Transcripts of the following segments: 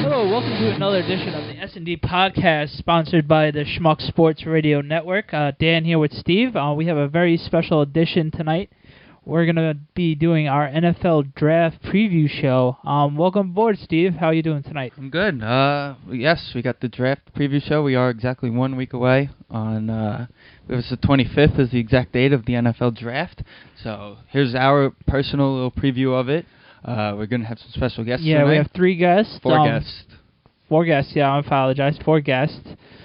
Hello, welcome to another edition of the Sndpodcast, sponsored by the Schmuck Sports Radio Network. Dan here with Steve. We have a very special edition tonight. We're going to be doing our NFL Draft Preview Show. Welcome aboard, Steve. How are you doing tonight? I'm good. Yes, we got the Draft Preview Show. We are exactly 1 week away. It was the 25th is the exact date of the NFL Draft. So here's our personal little preview of it. We're going to have some special guests tonight. We have 3 guests. 4 guests. 4 guests, yeah, I apologize. 4 guests.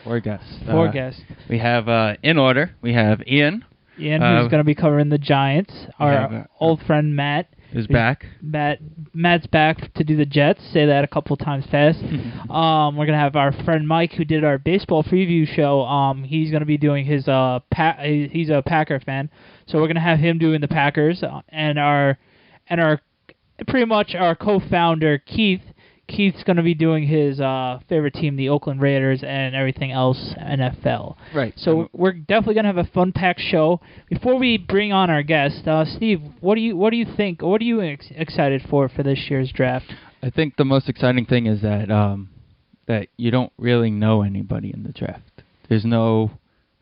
4 guests. 4 guests. We have, in order, we have Ian. Ian, who's going to be covering the Giants. Our old friend Matt. Is back. Matt's back to do the Jets. Say that a couple times fast. We're going to have our friend Mike, who did our baseball preview show. He's going to be doing his, he's a Packer fan. So we're going to have him doing the Packers. And our pretty much our co-founder, Keith. Keith's going to be doing his favorite team, the Oakland Raiders, and everything else NFL. Right. So we're definitely going to have a fun-packed show. Before we bring on our guest, Steve, what do you think? What are you excited for this year's draft? I think the most exciting thing is that that you don't really know anybody in the draft. There's no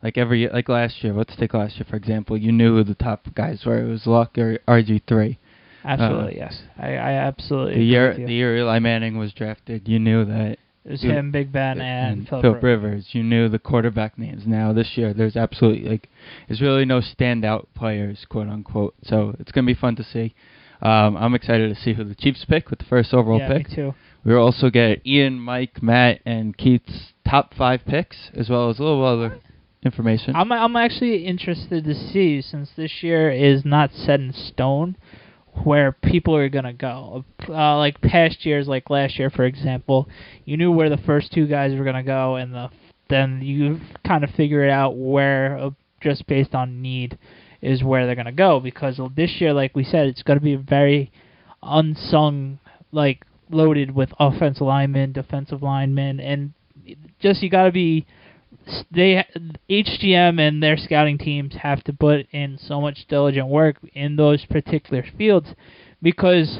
like last year. Let's take last year for example. You knew who the top guys were. It was Luck or RG3. Absolutely, yes. I absolutely the year Eli Manning was drafted, you knew that it was him, Big Ben, and Philip Rivers. You knew the quarterback names. Now this year, there's absolutely there's really no standout players, quote unquote. So it's gonna be fun to see. I'm excited to see who the Chiefs pick with the first overall pick. Me too. We'll also get Ian, Mike, Matt, and Keith's top 5 picks, as well as a little other information. I'm actually interested to see, since this year is not set in stone, where people are going to go. Like past years, like last year, for example, you knew where the first 2 guys were going to go, and then you kind of figure it out where, just based on need, is where they're going to go. Because this year, like we said, it's going to be very unsung, loaded with offensive linemen, defensive linemen, and just you got to be... Each GM and their scouting teams have to put in so much diligent work in those particular fields, because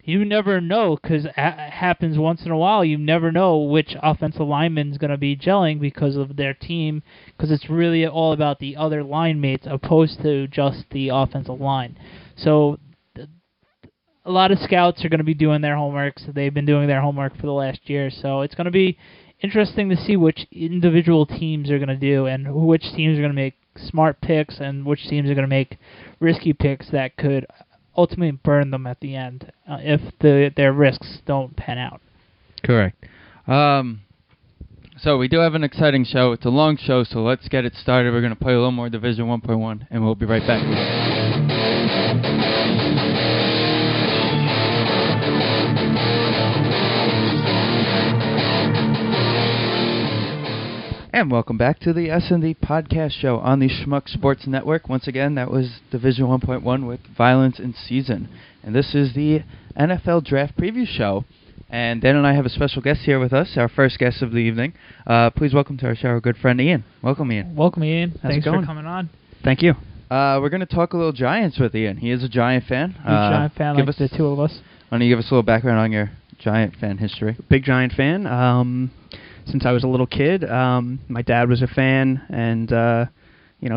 you never know, because it happens once in a while, you never know which offensive lineman is going to be gelling because of their team, because it's really all about the other line mates opposed to just the offensive line. So a lot of scouts are going to be doing their homework, so they've been doing their homework for the last year, so it's going to be interesting to see which individual teams are going to do, and which teams are going to make smart picks and which teams are going to make risky picks that could ultimately burn them at the end if their risks don't pan out. Correct. So we do have an exciting show. It's a long show, so let's get it started. We're going to play a little more Division 1.1, and we'll be right back. And welcome back to the Sndpodcast show on the Schmuck Sports Network. Once again, that was Division 1.1 with Violence in Season. And this is the NFL Draft Preview Show. And Dan and I have a special guest here with us, our first guest of the evening. Please welcome to our show our good friend Ian. Welcome, Ian. Welcome, Ian. Thanks for coming on. Thank you. We're going to talk a little Giants with Ian. He is a Giant fan. Giant fan, like the 2 of us. Why don't you give us a little background on your Giant fan history? Big Giant fan. Since I was a little kid, my dad was a fan, and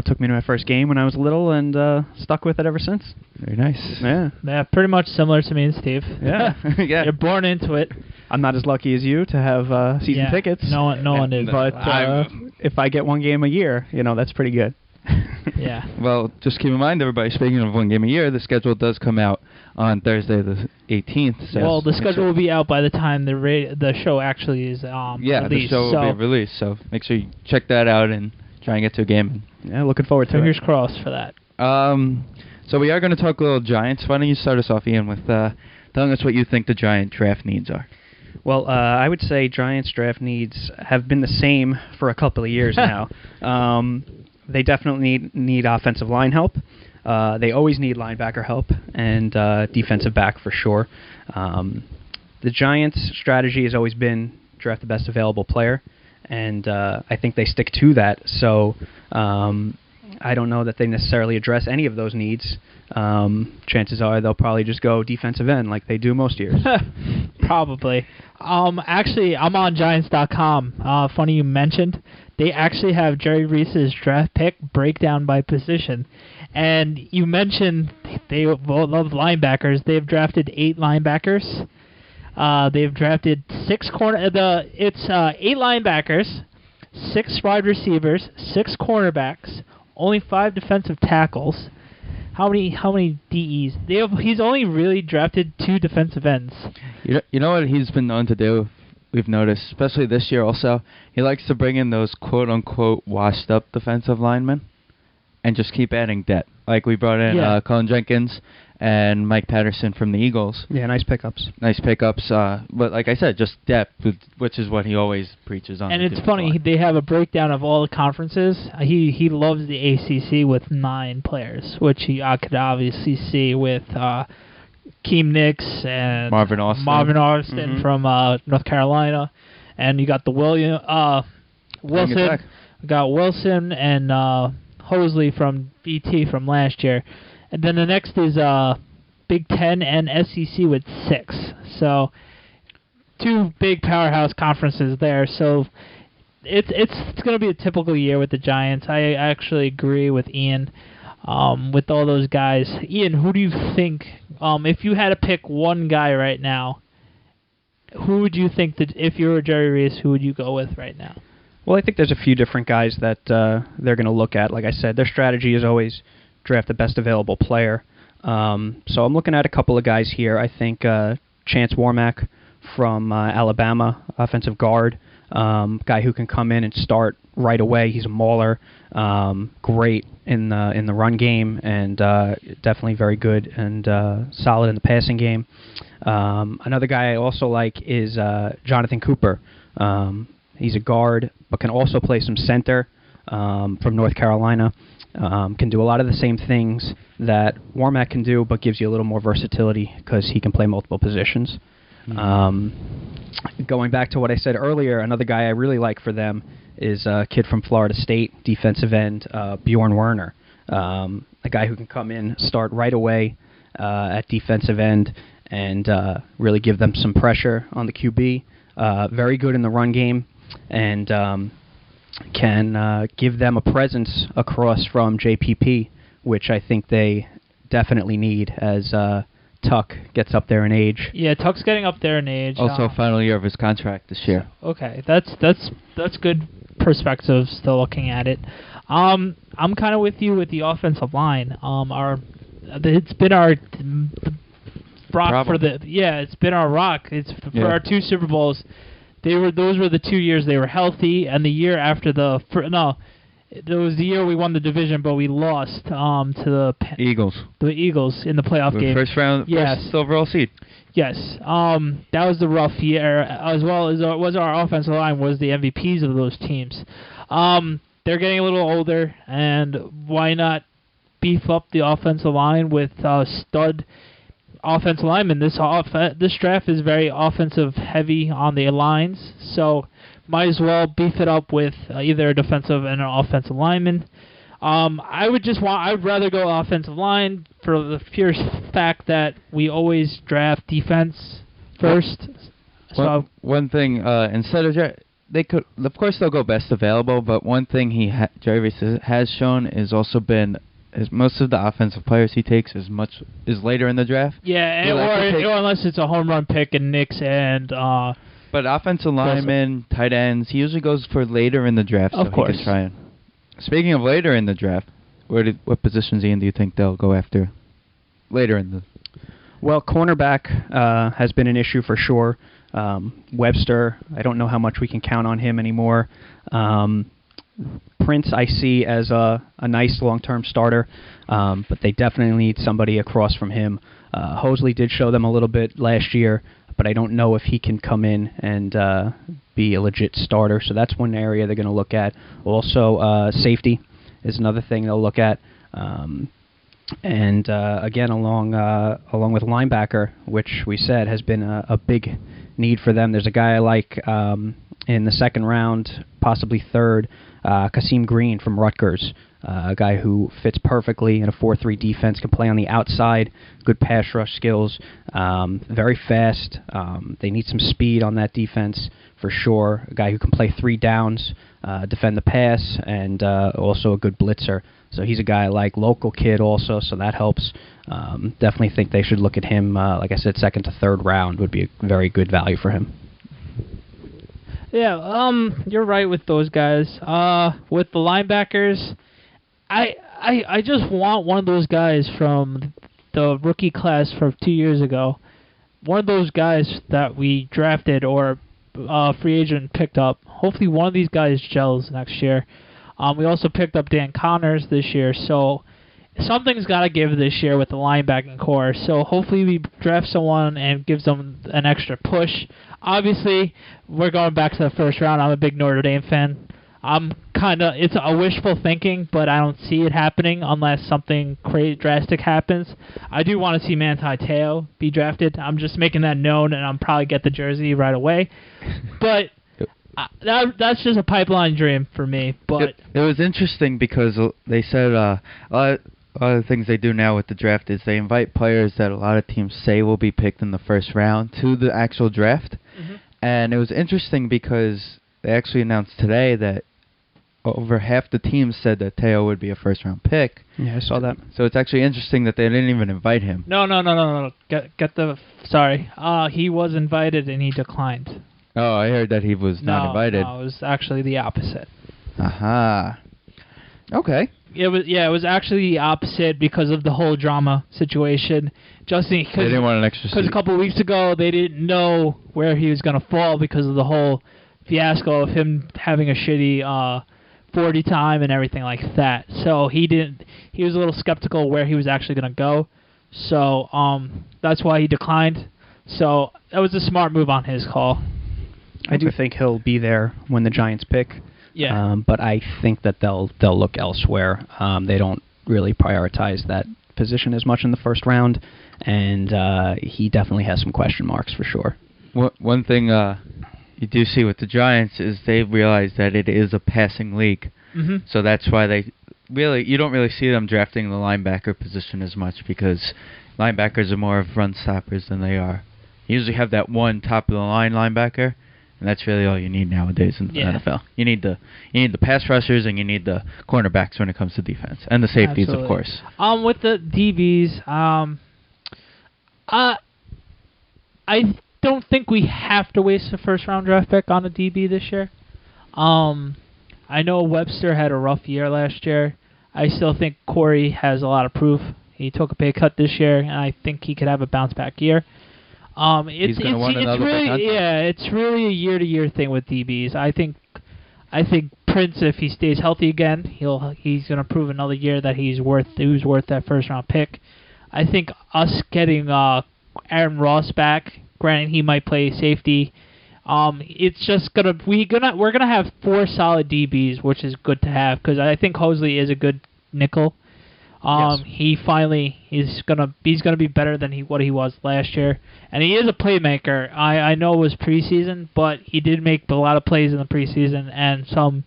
took me to my first game when I was little, and stuck with it ever since. Very nice. Yeah, pretty much similar to me and Steve. Yeah, yeah. You're born into it. I'm not as lucky as you to have season tickets. No one is. But if I get 1 game a year, that's pretty good. Yeah. Well, just keep in mind, everybody, speaking of 1 game a year, the schedule does come out on Thursday the 18th. So well, the schedule will be out by the time the show actually is released. The show will be released, so make sure you check that out and try and get to a game. Yeah, looking forward to it. Fingers crossed for that. So we are going to talk a little Giants. Why don't you start us off, Ian, with telling us what you think the Giant draft needs are? Well, I would say Giants draft needs have been the same for a couple of years now. They definitely need offensive line help. They always need linebacker help and defensive back for sure. The Giants' strategy has always been draft the best available player, and I think they stick to that. So I don't know that they necessarily address any of those needs. Chances are they'll probably just go defensive end like they do most years. Probably. Actually, I'm on Giants.com. Funny you mentioned. They actually have Jerry Reese's draft pick breakdown by position. And you mentioned they love linebackers. They've drafted 8 linebackers. They've drafted 6 It's 8 linebackers, 6 wide receivers, 6 cornerbacks, only 5 defensive tackles. How many DEs? He's only really drafted 2 defensive ends. You know what he's been known to do? We've noticed, especially this year also, he likes to bring in those quote-unquote washed-up defensive linemen and just keep adding depth. Like we brought in Colin Jenkins and Mike Patterson from the Eagles. Yeah, nice pickups. But like I said, just depth, which is what he always preaches on. And it's funny, they have a breakdown of all the conferences. He loves the ACC with 9 players, which I could obviously see with Keem Nicks and Marvin Austin from North Carolina. And you got the Wilson. We got Wilson and Hosley from BT from last year. And then the next is Big Ten and SEC with 6. So 2 big powerhouse conferences there. So it's going to be a typical year with the Giants. I actually agree with Ian with all those guys. Ian, who do you think, if you had to pick one guy right now, who would you think that if you were Jerry Reese, who would you go with right now? Well, I think there's a few different guys that they're going to look at. Like I said, their strategy is always draft the best available player. So I'm looking at a couple of guys here. I think Chance Warmack from Alabama, offensive guard, guy who can come in and start right away. He's a mauler, great in the run game, and definitely very good and solid in the passing game. Another guy I also like is Jonathan Cooper. He's a guard, but can also play some center from North Carolina. Can do a lot of the same things that Warmack can do, but gives you a little more versatility because he can play multiple positions. Going back to what I said earlier, another guy I really like for them is a kid from Florida State, defensive end, Bjorn Werner. A guy who can come in, start right away at defensive end, and really give them some pressure on the QB. Very good in the run game, and can give them a presence across from JPP, which I think they definitely need as Tuck gets up there in age. Yeah, Tuck's getting up there in age. Also, final year of his contract this year. Okay, that's good perspective. Still looking at it, I'm kind of with you with the offensive line. It's been our rock for the it's been our rock. It's for our 2 Super Bowls. Those were the 2 years they were healthy, and the year after it was the year we won the division, but we lost to the Eagles. The Eagles in the playoff game. First round, first overall seed. Yes, that was the rough year, as well as was our offensive line was the MVPs of those teams. They're getting a little older, and why not beef up the offensive line with stud offensive linemen? This draft is very offensive heavy on the lines, so might as well beef it up with either a defensive and an offensive lineman. I'd rather go offensive line for the pure fact that we always draft defense first. One thing, instead of they could, of course, they'll go best available. But one thing Jerry Reese has shown is also been most of the offensive players he takes is later in the draft. Yeah, or unless it's a home run pick and Knicks and. But offensive linemen, tight ends, he usually goes for later in the draft. Of course. He can try it. Speaking of later in the draft, what positions, Ian, do you think they'll go after later in the? Well, cornerback has been an issue for sure. Webster, I don't know how much we can count on him anymore. Prince, I see as a nice long-term starter, but they definitely need somebody across from him. Hosley did show them a little bit last year, but I don't know if he can come in and be a legit starter. So that's one area they're going to look at. Also, safety is another thing they'll look at. And again, along with linebacker, which we said has been a big need for them. There's a guy I like in the second round, possibly third, Kasim Green from Rutgers, a guy who fits perfectly in a 4-3 defense, can play on the outside, good pass rush skills, very fast. They need some speed on that defense for sure. A guy who can play 3 downs, defend the pass, and also a good blitzer. So he's a guy I like, local kid also, so that helps. Definitely think they should look at him, like I said, second to third round would be a very good value for him. Yeah, you're right with those guys. With the linebackers, I just want one of those guys from the rookie class from 2 years ago. One of those guys that we drafted or free agent picked up. Hopefully one of these guys gels next year. We also picked up Dan Connors this year, so something's got to give this year with the linebacking core. So hopefully we draft someone and gives them an extra push. Obviously, we're going back to the first round. I'm a big Notre Dame fan. It's a wishful thinking, but I don't see it happening unless something crazy drastic happens. I do want to see Manti Te'o be drafted. I'm just making that known, and I'll probably get the jersey right away. But that's just a pipeline dream for me. But it was interesting because they said a lot of the things they do now with the draft is they invite players that a lot of teams say will be picked in the first round to the actual draft. Mm-hmm. And it was interesting because they actually announced today that over half the teams said that Te'o would be a first-round pick. Yeah, I saw that. So it's actually interesting that they didn't even invite him. No. Sorry. He was invited and he declined. Oh, I heard that he was not invited. No, it was actually the opposite. Aha. Okay. It was actually the opposite because of the whole drama situation. They didn't want an extra seat. Because a couple of weeks ago, they didn't know where he was going to fall because of the whole fiasco of him having a shitty 40 time and everything like that. So he was a little skeptical where he was actually going to go. So that's why he declined. So that was a smart move on his call. I do think he'll be there when the Giants pick. Yeah. But I think that they'll look elsewhere. They don't really prioritize that position as much in the first round, and he definitely has some question marks for sure. One thing you do see with the Giants is they've realized that it is a passing league. Mm-hmm. So that's why you don't really see them drafting the linebacker position as much because linebackers are more of run stoppers than they are. You usually have that one top-of-the-line linebacker, and that's really all you need nowadays in the NFL. You need the pass rushers and you need the cornerbacks when it comes to defense, and the safeties, Absolutely. Of course. With the DBs, I don't think we have to waste a first-round draft pick on a DB this year. I know Webster had a rough year last year. I still think Corey has a lot of proof. He took a pay cut this year, and I think he could have a bounce-back year. It's really a year-to-year thing with DBs. I think Prince, if he stays healthy again, he's going to prove another year that he was worth that first-round pick. I think us getting Aaron Ross back, granted he might play safety, it's just we're gonna have 4 solid DBs, which is good to have because I think Hosley is a good nickel. Yes. He's gonna be better than what he was last year, and he is a playmaker. I know it was preseason, but he did make a lot of plays in the preseason and some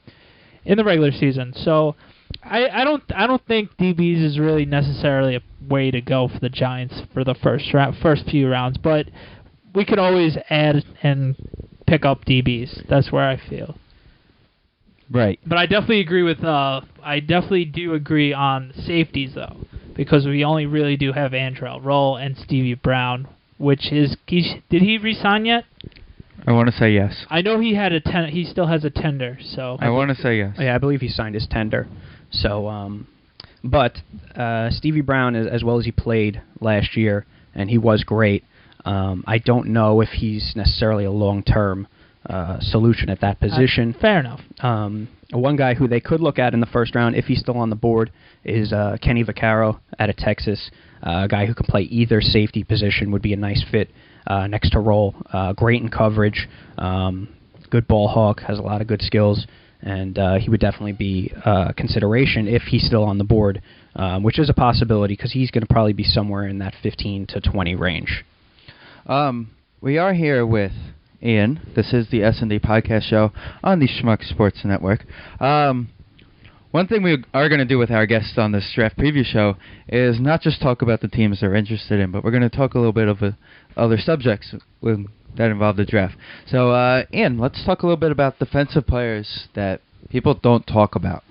in the regular season. So I don't think DBs is really necessarily a way to go for the Giants for the first few rounds, but we could always add and pick up DBs. That's where I feel. Right. But I definitely agree with. I definitely do agree on safeties though, because we only really do have Andrell Roll and Stevie Brown, which is. Did he resign yet? I want to say yes. I know he had he still has a tender, so. I want to say yes. Yeah, I believe he signed his tender. So, but Stevie Brown, as well as he played last year, and he was great. I don't know if he's necessarily a long-term solution at that position. Fair enough. One guy who they could look at in the first round, if he's still on the board, is Kenny Vaccaro out of Texas. A guy who can play either safety position would be a nice fit next to Roll. Great in coverage, good ball hawk, has a lot of good skills, and he would definitely be consideration if he's still on the board, which is a possibility because he's going to probably be somewhere in that 15 to 20 range. We are here with Ian. This is the S&D podcast show on the Schmuck Sports Network. One thing we are going to do with our guests on this draft preview show is not just talk about the teams they're interested in, but we're going to talk a little bit of other subjects that involve the draft. So, Ian, let's talk a little bit about defensive players that people don't talk about.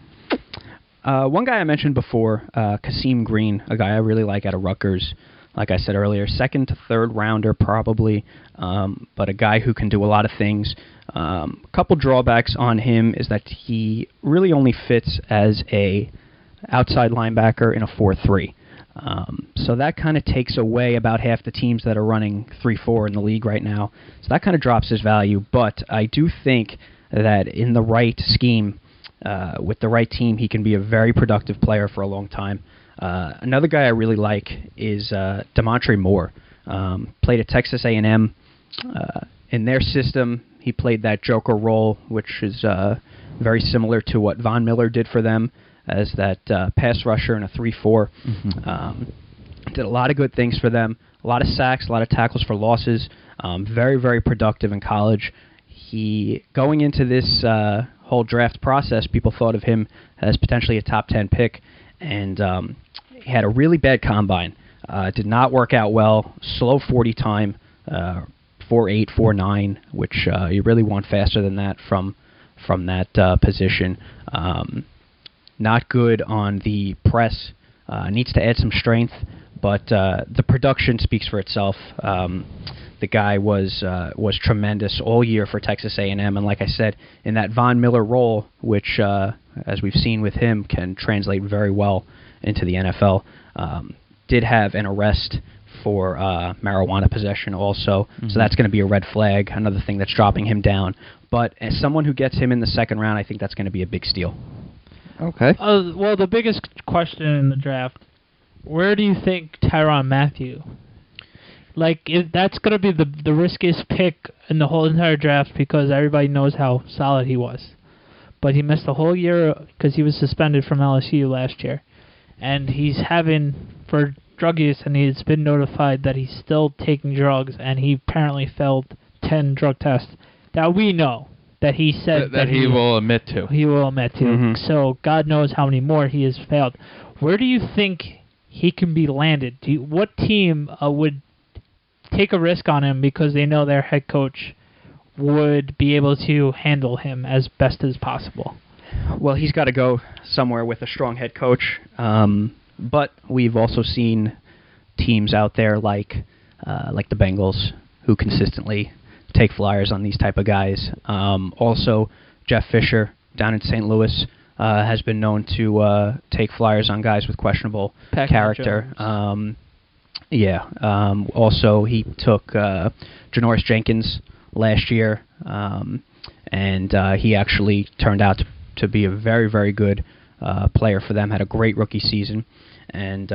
One guy I mentioned before, Kasim Green, a guy I really like out of Rutgers. Like I said earlier, second to third rounder probably, but a guy who can do a lot of things. A couple drawbacks on him is that he really only fits as a outside linebacker in a 4-3. So that kind of takes away about half the teams that are running 3-4 in the league right now. So that kind of drops his value, but I do think that in the right scheme, with the right team, he can be a very productive player for a long time. Another guy I really like is Demontre Moore. Played at Texas A&M. In their system, he played that joker role, which is very similar to what Von Miller did for them as that pass rusher in a 3-4. Did a lot of good things for them. A lot of sacks, a lot of tackles for losses. Very, very productive in college. Going into this whole draft process, people thought of him as potentially a top 10 pick, and he had a really bad combine. Did not work out well. Slow 40 time, 4.8, 4.9, which you really want faster than that from that position. Not good on the press. Needs to add some strength, but the production speaks for itself. The guy was tremendous all year for Texas A&M, and like I said, in that Von Miller role, which, as we've seen with him, can translate very well into the NFL. Did have an arrest for marijuana possession also, so that's going to be a red flag, another thing that's dropping him down. But as someone who gets him in the second round, I think that's going to be a big steal. Okay. Well, the biggest question in the draft, where do you think Tyrann Mathieu? That's going to be the riskiest pick in the whole entire draft because everybody knows how solid he was. But he missed the whole year because he was suspended from LSU last year. And he's for drug use, and he's been notified that he's still taking drugs, and he apparently failed 10 drug tests that we know that he said that he will admit to. He will admit to. Mm-hmm. So God knows how many more he has failed. Where do you think he can be landed? What team would take a risk on him because they know their head coach would be able to handle him as best as possible? Well, he's got to go somewhere with a strong head coach. But we've also seen teams out there like the Bengals who consistently take flyers on these type of guys. Also, Jeff Fisher down in St. Louis has been known to take flyers on guys with questionable character. Also, he took Janoris Jenkins last year, and he actually turned out to be a very, very good player for them. Had a great rookie season, and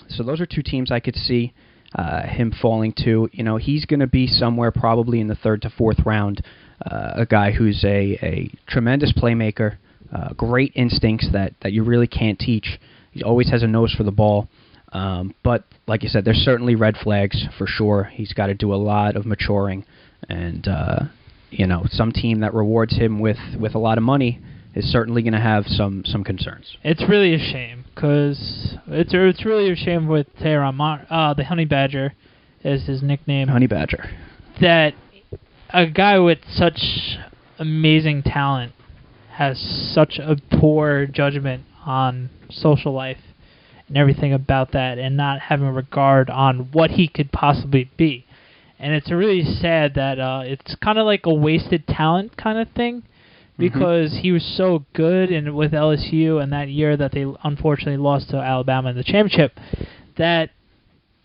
so those are two teams I could see him falling to. He's going to be somewhere probably in the third to fourth round. A guy who's a tremendous playmaker, great instincts that you really can't teach. He always has a nose for the ball. But like you said, there's certainly red flags for sure. He's got to do a lot of maturing, and some team that rewards him with a lot of money is certainly going to have some concerns. It's really a shame because it's really a shame with Tyrann the Honey Badger is his nickname. Honey Badger. That a guy with such amazing talent has such a poor judgment on social life and everything about that, and not having regard on what he could possibly be. And it's really sad that it's kind of like a wasted talent kind of thing, because he was so good with LSU and that year that they unfortunately lost to Alabama in the championship, that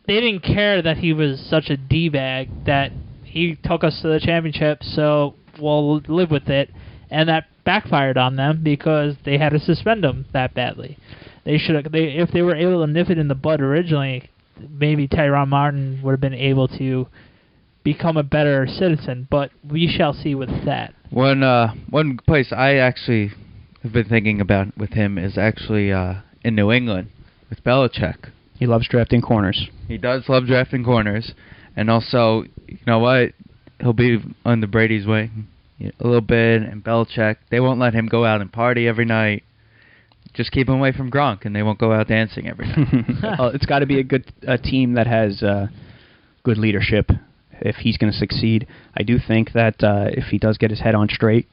they didn't care that he was such a D-bag, that he took us to the championship, so we'll live with it. And that backfired on them because they had to suspend him that badly. If they were able to nip it in the bud originally, maybe Tyrann Mathieu would have been able to become a better citizen. But we shall see with that. One place I actually have been thinking about with him is actually in New England with Belichick. He loves drafting corners. He does love drafting corners, and also, you know what? He'll be on the Brady's wing a little bit, and Belichick, they won't let him go out and party every night. Just keep him away from Gronk, and they won't go out dancing every night. Well, it's got to be a team that has good leadership if he's going to succeed. I do think that if he does get his head on straight,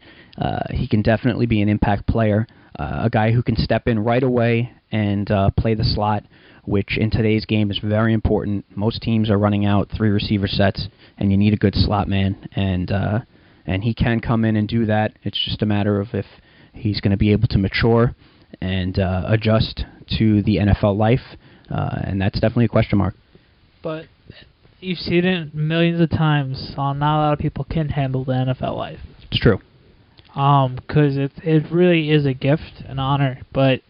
he can definitely be an impact player, a guy who can step in right away and play the slot, which in today's game is very important. Most teams are running out 3 receiver sets, and you need a good slot man, and he can come in and do that. It's just a matter of if he's going to be able to mature and adjust to the NFL life, and that's definitely a question mark. But you've seen it millions of times. Not a lot of people can handle the NFL life. It's true. Because it really is a gift, an honor, but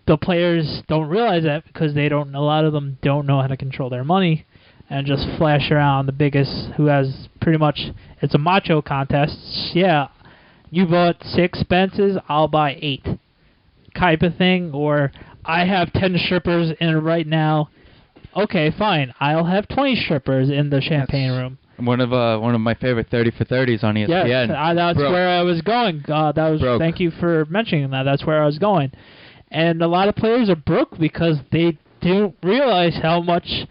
the players don't realize that because a lot of them don't know how to control their money and just flash around the biggest who has pretty much, it's a macho contest. Yeah, you bought 6 Spences, I'll buy 8 type of thing, or I have 10 strippers in right now. Okay, fine, I'll have 20 strippers in the champagne room. One of my favorite 30 for 30s on ESPN. Yes, that's Broke. where I was going. Thank you for mentioning that. That's where I was going. And a lot of players are broke because they don't realize how much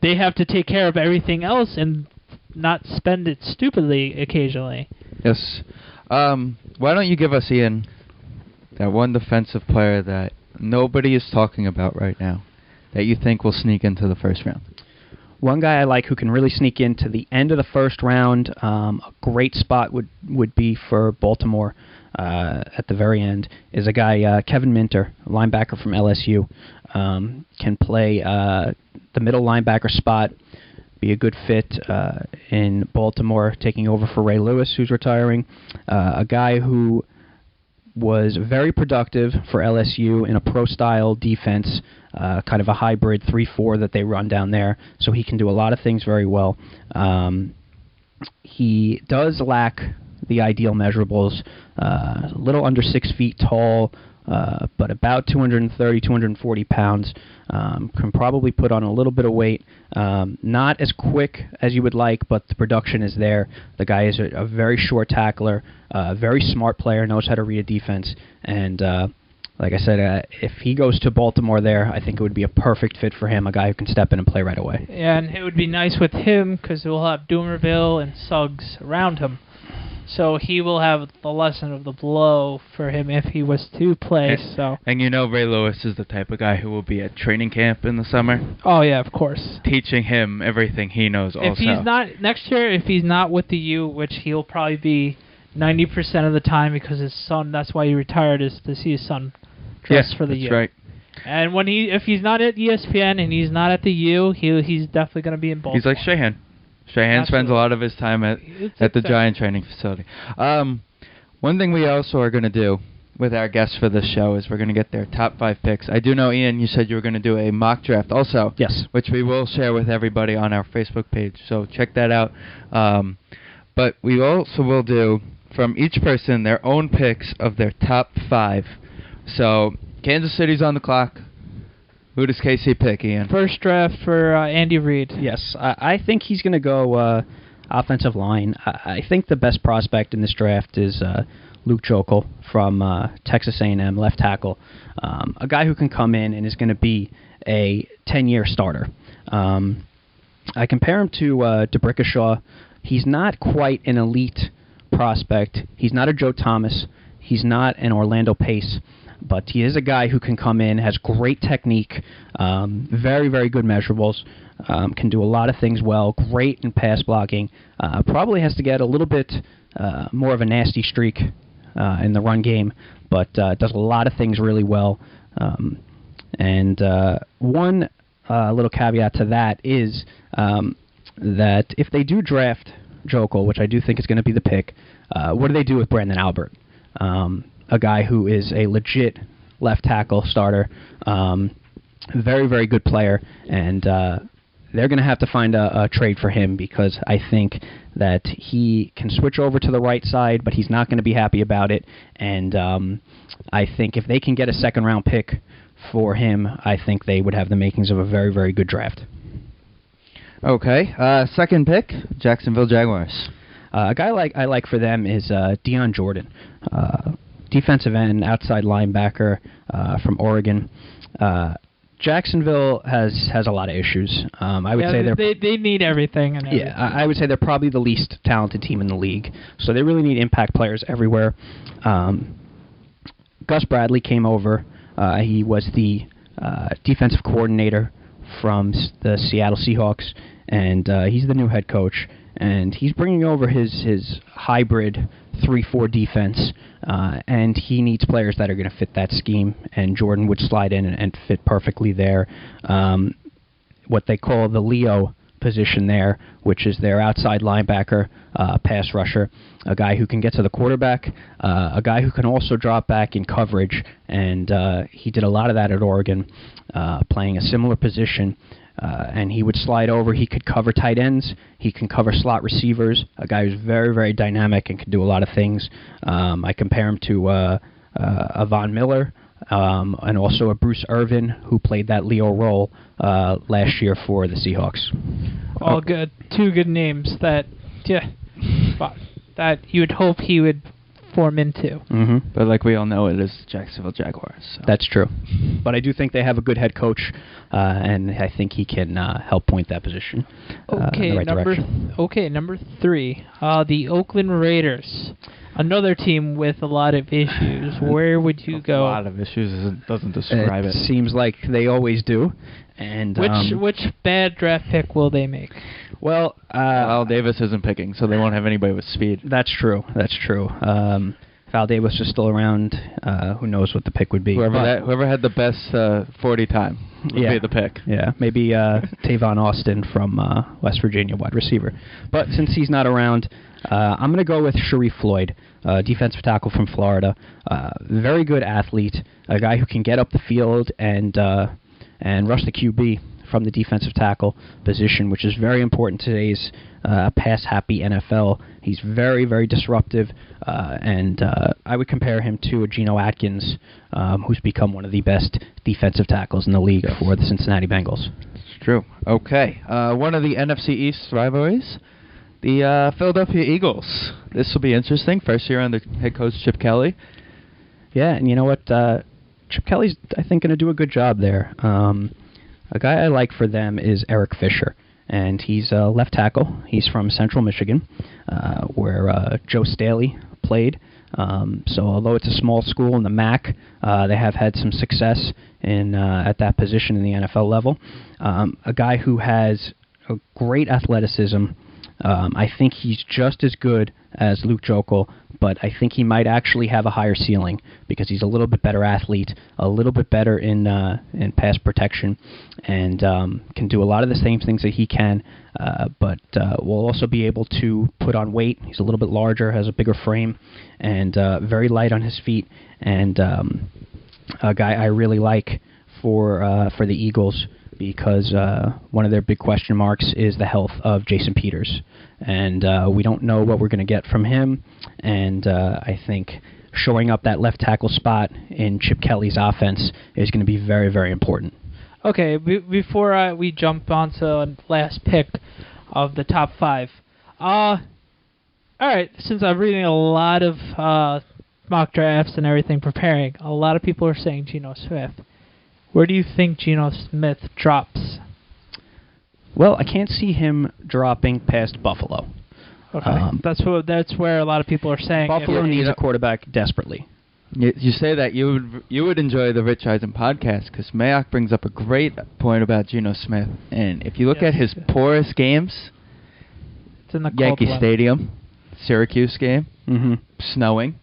they have to take care of everything else and not spend it stupidly occasionally. Yes. Why don't you give us, Ian, that one defensive player that nobody is talking about right now that you think will sneak into the first round? One guy I like who can really sneak into the end of the first round, a great spot would be for Baltimore at the very end, is a guy, Kevin Minter, a linebacker from LSU. Can play the middle linebacker spot, be a good fit in Baltimore, taking over for Ray Lewis, who's retiring. A guy who was very productive for LSU in a pro-style defense, kind of a hybrid 3-4 that they run down there, so he can do a lot of things very well. He does lack the ideal measurables, a little under 6 feet tall, but about 230, 240 pounds. Can probably put on a little bit of weight. Not as quick as you would like, but the production is there. The guy is a very short tackler, very smart player, knows how to read a defense, and like I said, if he goes to Baltimore there, I think it would be a perfect fit for him, a guy who can step in and play right away. Yeah, and it would be nice with him because we'll have Doomerville and Suggs around him. So he will have the lesson of the blow for him if he was to play. And you know Ray Lewis is the type of guy who will be at training camp in the summer. Oh, yeah, of course. Teaching him everything he knows also. If he's not, next year, if he's not with the U, which he'll probably be 90% of the time because his son, that's why he retired, is to see his son dress for the U. That's right. And if he's not at ESPN and he's not at the U, he's definitely going to be in Baltimore. He's like Shahan. Shahan spends a lot of his time at the Giant training facility. One thing we also are going to do with our guests for this show is we're going to get their top 5 picks. I do know, Ian, you said you were going to do a mock draft also. Yes. Which we will share with everybody on our Facebook page, so check that out. But we also will do, from each person, their own picks of their top 5. So, Kansas City's on the clock. Who does KC pick, Ian? First draft for Andy Reid. Yes, I think he's going to go offensive line. I think the best prospect in this draft is Luke Joeckel from Texas A&M, left tackle. A guy who can come in and is going to be a 10-year starter. I compare him to DeBrickashaw. He's not quite an elite prospect. He's not a Joe Thomas. He's not an Orlando Pace. But he is a guy who can come in, has great technique, very, very good measurables, can do a lot of things well, great in pass blocking, probably has to get a little bit more of a nasty streak in the run game, but does a lot of things really well. And one little caveat to that is that if they do draft Joeckel, which I do think is going to be the pick, what do they do with Brandon Albert? A guy who is a legit left tackle starter, very, very good player, and they're going to have to find a trade for him, because I think that he can switch over to the right side, but he's not going to be happy about it. And I think if they can get a second-round pick for him, I think they would have the makings of a very, very good draft. Okay. Second pick, Jacksonville Jaguars. A guy I like for them is Deion Jordan, defensive end, outside linebacker from Oregon. Jacksonville has a lot of issues. I would say they need everything. And everything. I would say they're probably the least talented team in the league. So they really need impact players everywhere. Gus Bradley came over. He was the defensive coordinator from the Seattle Seahawks, and he's the new head coach. And he's bringing over his hybrid 3-4 defense, and he needs players that are going to fit that scheme, and Jordan would slide in and fit perfectly there. What they call the Leo position there, which is their outside linebacker, pass rusher, a guy who can get to the quarterback, a guy who can also drop back in coverage, and he did a lot of that at Oregon, playing a similar position. And he would slide over. He could cover tight ends. He can cover slot receivers, a guy who's very, very dynamic and can do a lot of things. I compare him to a Von Miller and also a Bruce Irvin, who played that Leo role last year for the Seahawks. All good. Two good names that you would hope he would form into. Mm-hmm. But like we all know, it is Jacksonville Jaguars. So. That's true. But I do think they have a good head coach, and I think he can help point that position in the right direction. Number 3, the Oakland Raiders. Another team with a lot of issues. Where would you go? A lot of issues doesn't describe it. Seems like they always do. And which bad draft pick will they make? Well, Al Davis isn't picking, so they won't have anybody with speed. That's true. If Al Davis was still around, who knows what the pick would be. Whoever had the best 40 time would be the pick. Yeah, maybe Tavon Austin from West Virginia, wide receiver. But since he's not around, I'm going to go with Sharif Floyd, defensive tackle from Florida. Very good athlete, a guy who can get up the field and rush the QB from the defensive tackle position, which is very important in today's pass-happy NFL. He's very, very disruptive, and I would compare him to a Geno Atkins, who's become one of the best defensive tackles in the league for the Cincinnati Bengals. It's true. Okay. One of the NFC East rivalries, the Philadelphia Eagles. This will be interesting. First year under head coach Chip Kelly. Yeah, and you know what? Chip Kelly's, I think, going to do a good job there. A guy I like for them is Eric Fisher, and he's a left tackle. He's from Central Michigan, where Joe Staley played. So although it's a small school in the MAC, they have had some success at that position in the NFL level. A guy who has a great athleticism. I think he's just as good as Luke Jokel, but I think he might actually have a higher ceiling because he's a little bit better athlete, a little bit better in pass protection, and can do a lot of the same things that he can, but will also be able to put on weight. He's a little bit larger, has a bigger frame, and very light on his feet, and a guy I really like for the Eagles, because one of their big question marks is the health of Jason Peters. And we don't know what we're going to get from him. And I think showing up that left tackle spot in Chip Kelly's offense is going to be very, very important. Okay, before we jump on to the last pick of the top 5. All right, since I'm reading a lot of mock drafts and everything preparing, a lot of people are saying Geno Smith. Where do you think Geno Smith drops? Well, I can't see him dropping past Buffalo. Okay, that's where a lot of people are saying Buffalo needs a quarterback desperately. You say that you would enjoy the Rich Eisen podcast, because Mayock brings up a great point about Geno Smith, and if you look at his poorest games, it's in the Yankee Stadium, Syracuse game, snowing.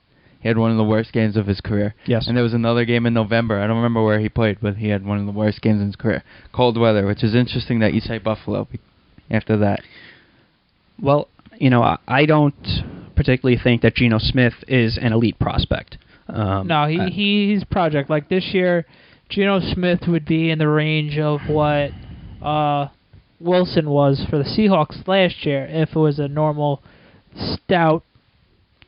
He had one of the worst games of his career. Yes. And there was another game in November. I don't remember where he played, but he had one of the worst games in his career. Cold weather, which is interesting that you say Buffalo after that. Well, I don't particularly think that Geno Smith is an elite prospect. No, he's project. Like this year, Geno Smith would be in the range of what Wilson was for the Seahawks last year if it was a normal, stout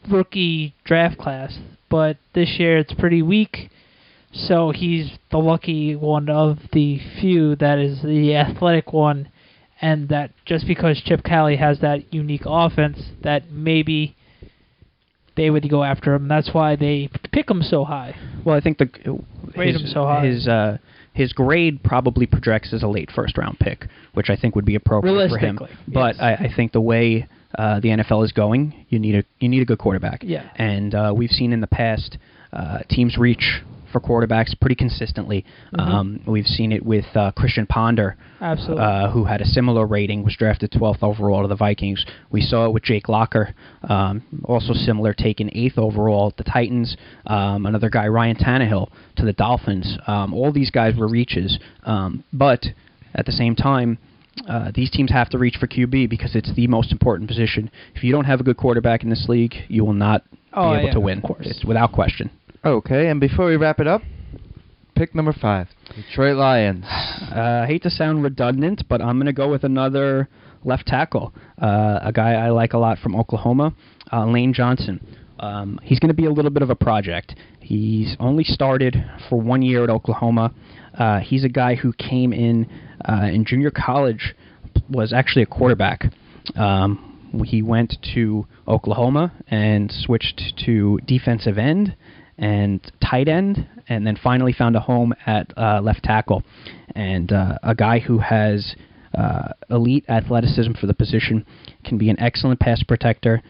rookie draft class. But this year it's pretty weak, so he's the lucky one of the few that is the athletic one, and that just because Chip Kelly has that unique offense, that maybe they would go after him. That's why they pick him so high. Well, I think Rate him so high. His grade probably projects as a late first-round pick, which I think would be appropriate for him. But yes. I think the way the NFL is going, you need a good quarterback. Yeah. And we've seen in the past teams reach for quarterbacks pretty consistently. Mm-hmm. We've seen it with Christian Ponder, Absolutely. who had a similar rating, was drafted 12th overall to the Vikings. We saw it with Jake Locker, also similar, taken 8th overall at the Titans. Another guy, Ryan Tannehill, to the Dolphins. All these guys were reaches, but at the same time, these teams have to reach for QB because it's the most important position. If you don't have a good quarterback in this league, you will not be able to win. Of course. It's without question. Okay, and before we wrap it up, pick number 5, Detroit Lions. I hate to sound redundant, but I'm going to go with another left tackle, a guy I like a lot from Oklahoma, Lane Johnson. He's going to be a little bit of a project. He's only started for 1 year at Oklahoma. He's a guy who came in junior college, was actually a quarterback. He went to Oklahoma and switched to defensive end and tight end, and then finally found a home at left tackle. And a guy who has elite athleticism for the position, can be an excellent pass protector.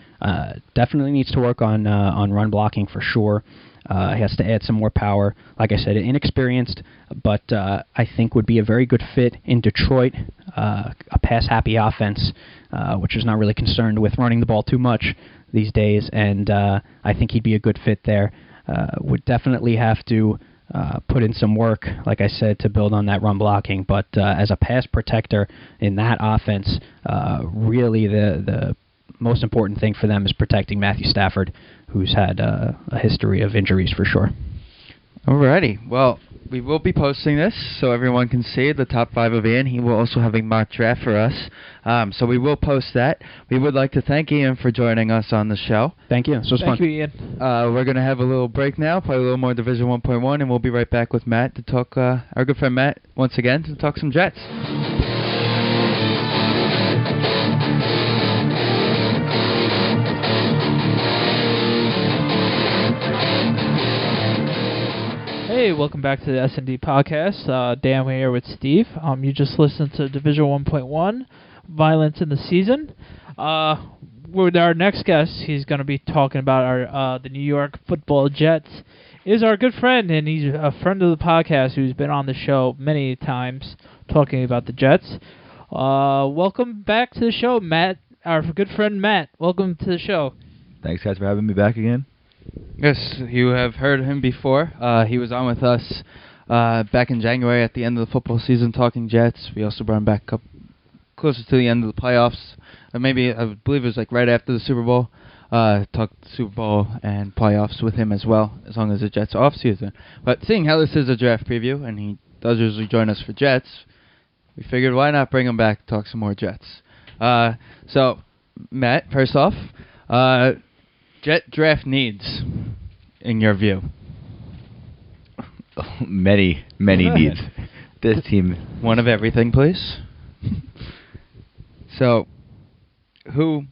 Definitely needs to work on run blocking for sure. He has to add some more power. Like I said, inexperienced, but I think would be a very good fit in Detroit, a pass-happy offense, which is not really concerned with running the ball too much these days, and I think he'd be a good fit there. Would definitely have to put in some work, like I said, to build on that run blocking, but as a pass protector in that offense, really the most important thing for them is protecting Matthew Stafford, who's had a history of injuries for sure. Alrighty. Well, we will be posting this so everyone can see the top 5 of Ian. He will also have a mock draft for us. So we will post that. We would like to thank Ian for joining us on the show. Thank you. This was fun. Thank you, Ian. We're going to have a little break now, probably a little more Division 1.1, and we'll be right back with Matt to talk, our good friend Matt, once again, to talk some Jets. Hey, welcome back to the SNDpodcast. Dan here with Steve. You just listened to Division 1.1, Violence in the Season. With our next guest, he's going to be talking about the New York Football Jets. Is our good friend, and he's a friend of the podcast who's been on the show many times talking about the Jets. Welcome back to the show, Matt. Our good friend Matt. Welcome to the show. Thanks, guys, for having me back again. Yes, you have heard him before. He was on with us back in January at the end of the football season talking Jets. We also brought him back up closer to the end of the playoffs. Or maybe, I believe it was like right after the Super Bowl. Talked Super Bowl and playoffs with him as well, as long as the Jets off season. But seeing how this is a draft preview, and he does usually join us for Jets, we figured why not bring him back to talk some more Jets. So, Matt, first off, Jet draft needs, in your view? Many needs. This team. One of everything, please. So, who,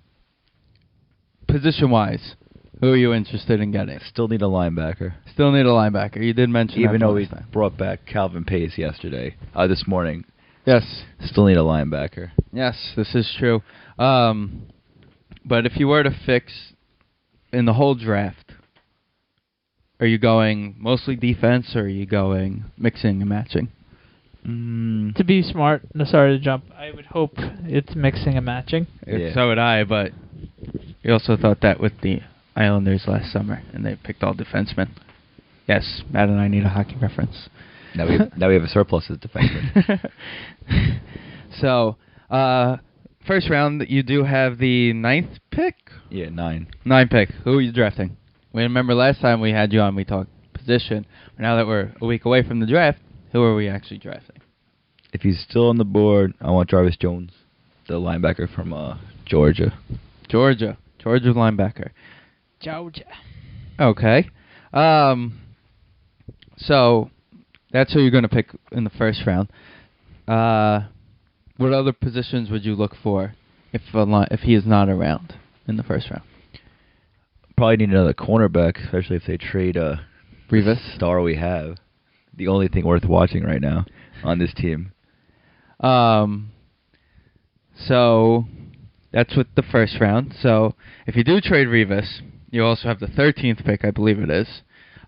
position-wise, who are you interested in getting? Still need a linebacker. Still need a linebacker. You did mention Even that though we brought back Calvin Pace this morning. Yes. Still need a linebacker. Yes, this is true. But if you were to fix in the whole draft, are you going mostly defense, or are you going mixing and matching? To be smart, sorry to jump, I would hope it's mixing and matching. Yeah. So would I, but we also thought that with the Islanders last summer, and they picked all defensemen. Yes, Matt and I need a hockey reference. Now we have a surplus as defensemen. So, first round, you do have the 9th pick? Yeah, 9. 9 pick. Who are you drafting? We remember last time we had you on, we talked position. Now that we're a week away from the draft, who are we actually drafting? if he's still on the board, I want Jarvis Jones, the linebacker from Georgia. Georgia linebacker. Georgia. Okay. So that's who you're going to pick in the first round. What other positions would you look for if he is not around in the first round? Probably need another cornerback, especially if they trade Revis? star we have. The only thing worth watching right now on this team. So that's with the first round. So if you do trade Revis, you also have the 13th pick, I believe it is.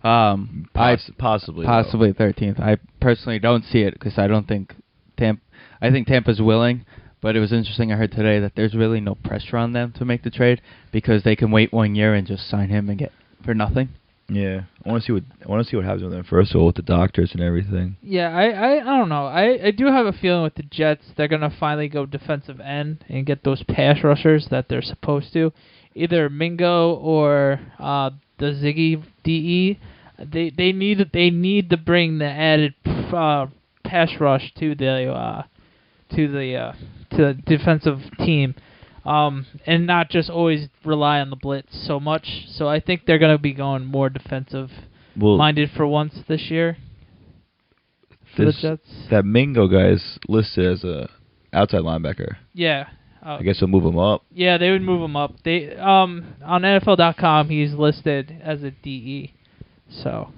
Possibly 13th. I personally don't see it because I don't think I think Tampa's willing, but it was interesting. I heard today that there's really no pressure on them to make the trade because they can wait 1 year and just sign him and get for nothing. Yeah, I want to see what happens with them first of all with the doctors and everything. Yeah, I don't know. I do have a feeling with the Jets they're gonna finally go defensive end and get those pass rushers that they're supposed to, either Mingo or the Ziggy DE. They need to bring the added pass rush to the defensive team. And not just always rely on the blitz so much. So I think they're going to be going more defensive-minded for once this year for the Jets. That Mingo guy is listed as a outside linebacker. Yeah. I guess they'll move him up. Yeah, they would move him up. They on NFL.com he's listed as a DE. So.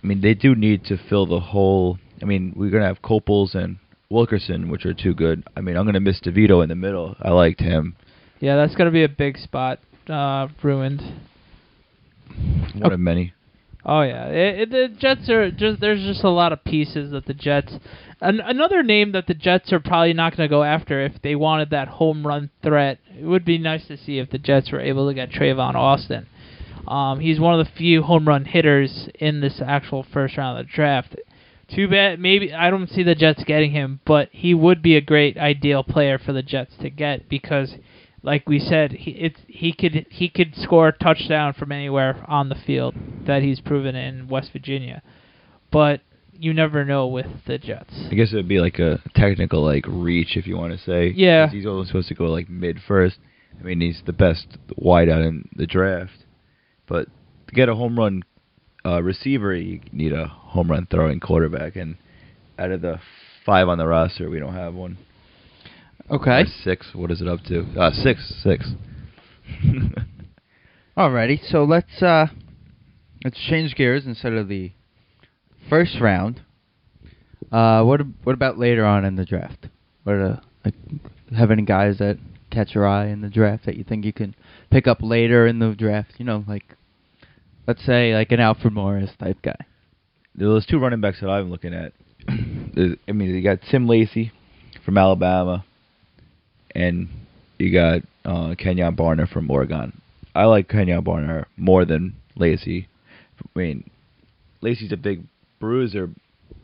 I mean, they do need to fill the hole. I mean, we're going to have Copels and Wilkerson, which are too good. I mean, I'm going to miss DeVito in the middle. I liked him. Yeah, that's going to be a big spot ruined. One of many. Oh, yeah. The Jets are there's just a lot of pieces that the Jets... Another name that the Jets are probably not going to go after if they wanted that home run threat, it would be nice to see if the Jets were able to get Trayvon Austin. He's one of the few home run hitters in this actual first round of the draft. Too bad. Maybe I don't see the Jets getting him, but he would be a great ideal player for the Jets to get because, like we said, he could score a touchdown from anywhere on the field that he's proven in West Virginia. But you never know with the Jets. I guess it would be like a technical reach if you want to say. Yeah. 'Cause he's only supposed to go mid first. I mean, he's the best wideout in the draft, but to get a home run receiver, you need a home run throwing quarterback, and out of the 5 on the roster, we don't have one. Okay. Or 6. What is it up to? 6. Alrighty, so let's change gears instead of the first round. What about later on in the draft? Have any guys that catch your eye in the draft that you think you can pick up later in the draft? Let's say an Alfred Morris type guy. There's 2 running backs that I'm looking at. You got Tim Lacey from Alabama, and you got Kenyon Barner from Oregon. I like Kenyon Barner more than Lacey. I mean, Lacey's a big bruiser.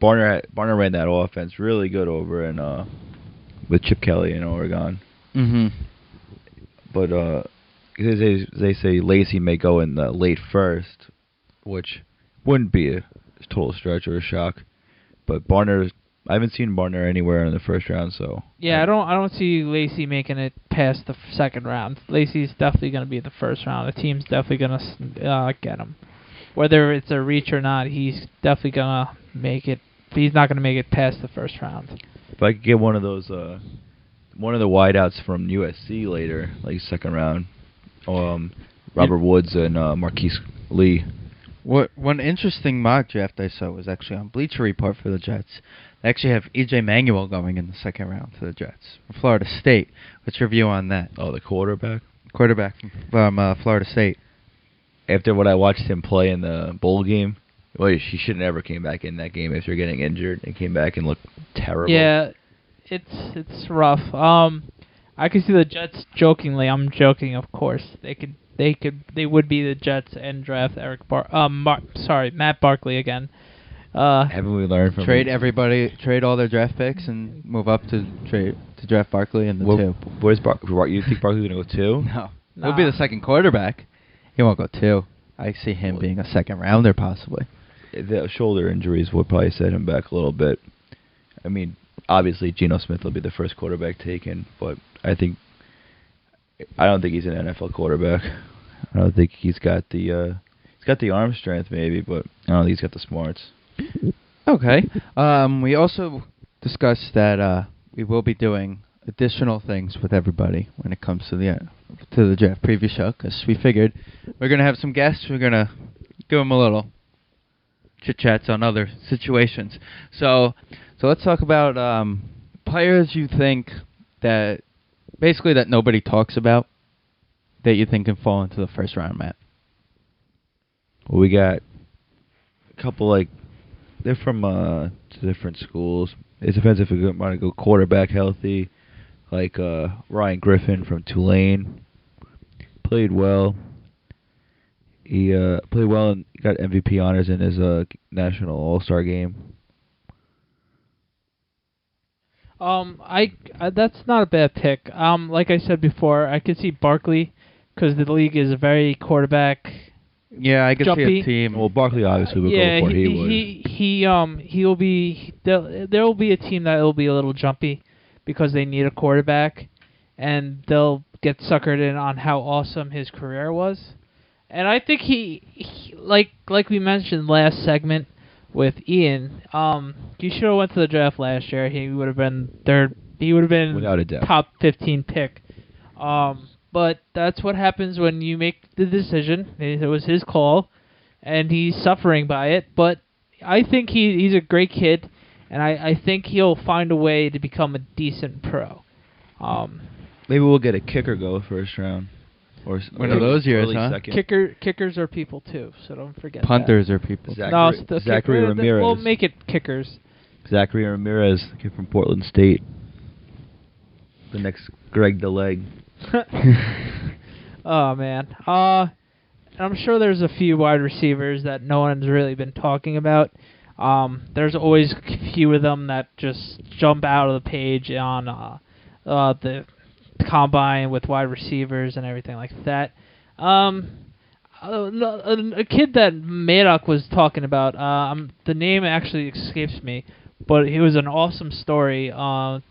Barner ran that offense really good over in with Chip Kelly in Oregon. Mm-hmm. But they say Lacey may go in the late first, which wouldn't be a total stretch or a shock. But Barner, I haven't seen Barner anywhere in the first round, so. Yeah, I don't see Lacey making it past the second round. Lacey's definitely going to be the first round. The team's definitely going to get him. Whether it's a reach or not, he's definitely going to make it. He's not going to make it past the first round. If I could get one of those, one of the wideouts from USC later, second round, Robert Woods and Marquise Lee. One interesting mock draft I saw was actually on Bleacher Report for the Jets. They actually have E.J. Manuel going in the second round to the Jets from Florida State. What's your view on that? Oh, the quarterback? Quarterback from Florida State. After what I watched him play in the bowl game, he should have never came back in that game after getting injured and came back and looked terrible. Yeah, it's rough. I could see the Jets jokingly. I'm joking, of course. They would be the Jets and draft Matt Barkley again. Haven't we learned from trade all their draft picks and move up to draft Barkley in the 2? Where's you think Barkley's gonna go 2? No, he'll be the second quarterback. He won't go 2. I see him being a second rounder possibly. The shoulder injuries would probably set him back a little bit. I mean, obviously Geno Smith will be the first quarterback taken, but I don't think he's an NFL quarterback. I don't think he's got the arm strength maybe, but I don't think he's got the smarts. Okay. We also discussed that we will be doing additional things with everybody when it comes to the draft preview show, because we figured we're gonna have some guests. We're gonna give them a little chit chats on other situations. So let's talk about players you think that basically that nobody talks about that you think can fall into the first round, Matt. Well, we got a couple they're from different schools. It depends if we want to go quarterback healthy, like Ryan Griffin from Tulane. Played well. He played well and got MVP honors in his national All-Star game. That's not a bad pick. Like I said before, I could see Barkley because the league is very quarterback. Yeah, I could jumpy. see a team. Well, Barkley obviously would go before he would. He'll be there will be a team that will be a little jumpy because they need a quarterback, and they'll get suckered in on how awesome his career was. And I think he like we mentioned last segment with Ian, he should have went to the draft last year. He would have been third. He would have been without a doubt top 15 pick. But that's what happens when you make the decision. It was his call, and he's suffering by it. But I think he's a great kid, and I think he'll find a way to become a decent pro. Maybe we'll get a kicker go first round. Or one of those years, huh? Second. Kickers are people too, so don't forget. Punters are people. Zachary Ramirez. We'll make it kickers. Zachary Ramirez, kid from Portland State. The next Greg DeLeg. Oh man. I'm sure there's a few wide receivers that no one's really been talking about. There's always a few of them that just jump out of the page on the combine with wide receivers and everything like that. A kid that Maddock was talking about, the name actually escapes me, but it was an awesome story. The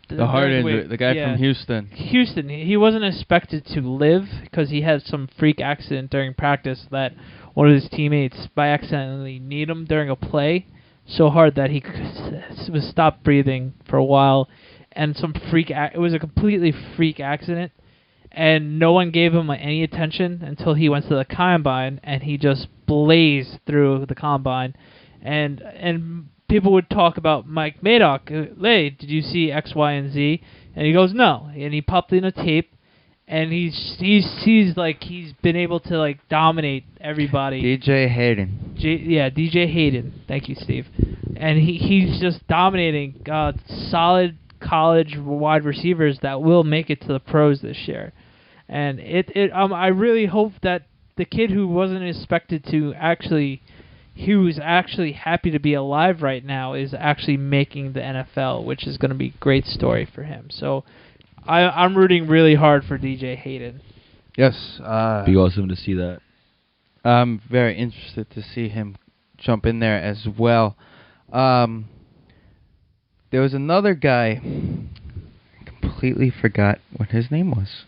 guy from Houston. Houston, he wasn't expected to live because he had some freak accident during practice that one of his teammates by accidentally kneed him during a play so hard that he was stopped breathing for a while. And it was a completely freak accident, and no one gave him any attention until he went to the combine, and he just blazed through the combine, and people would talk about Mike Maddock. Hey, did you see X, Y, and Z? And he goes, no, and he popped in a tape, and he's been able to dominate everybody. DJ Hayden. DJ Hayden. Thank you, Steve. And he's just dominating solid college wide receivers that will make it to the pros this year. And I really hope that the kid who wasn't expected to who's actually happy to be alive right now is actually making the NFL, which is going to be a great story for him. So I'm rooting really hard for DJ Hayden. Yes. Be awesome to see that. I'm very interested to see him jump in there as well. There was another guy. I completely forgot what his name was.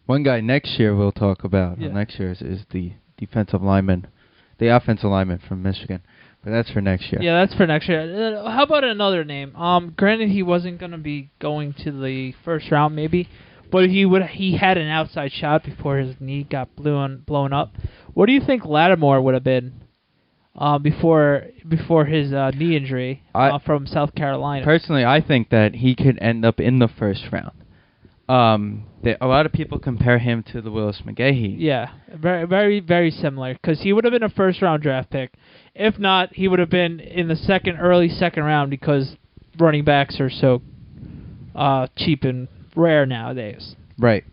One guy next year we'll talk about. Yeah. Next year is the offensive lineman from Michigan. But that's for next year. Yeah, that's for next year. How about another name? Granted, he wasn't going to be going to the first round, maybe, but he had an outside shot before his knee got blown up. What do you think Lattimore would have been? Before his knee injury from South Carolina. Personally, I think that he could end up in the first round. A lot of people compare him to the Willis McGahee. Yeah, very, very, very similar. Because he would have been a first-round draft pick. If not, he would have been in the early second round because running backs are so cheap and rare nowadays. Right.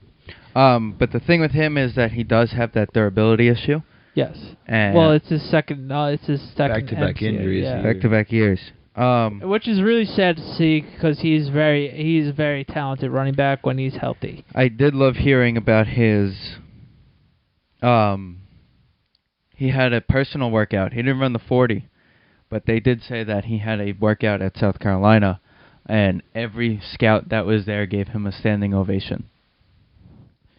But the thing with him is that he does have that durability issue. Yes. And well, it's his second back-to-back MCL, injuries. Yeah. Back-to-back years. Which is really sad to see because he's a very talented running back when he's healthy. I did love hearing about his. He had a personal workout. He didn't run the 40, but they did say that he had a workout at South Carolina, and every scout that was there gave him a standing ovation.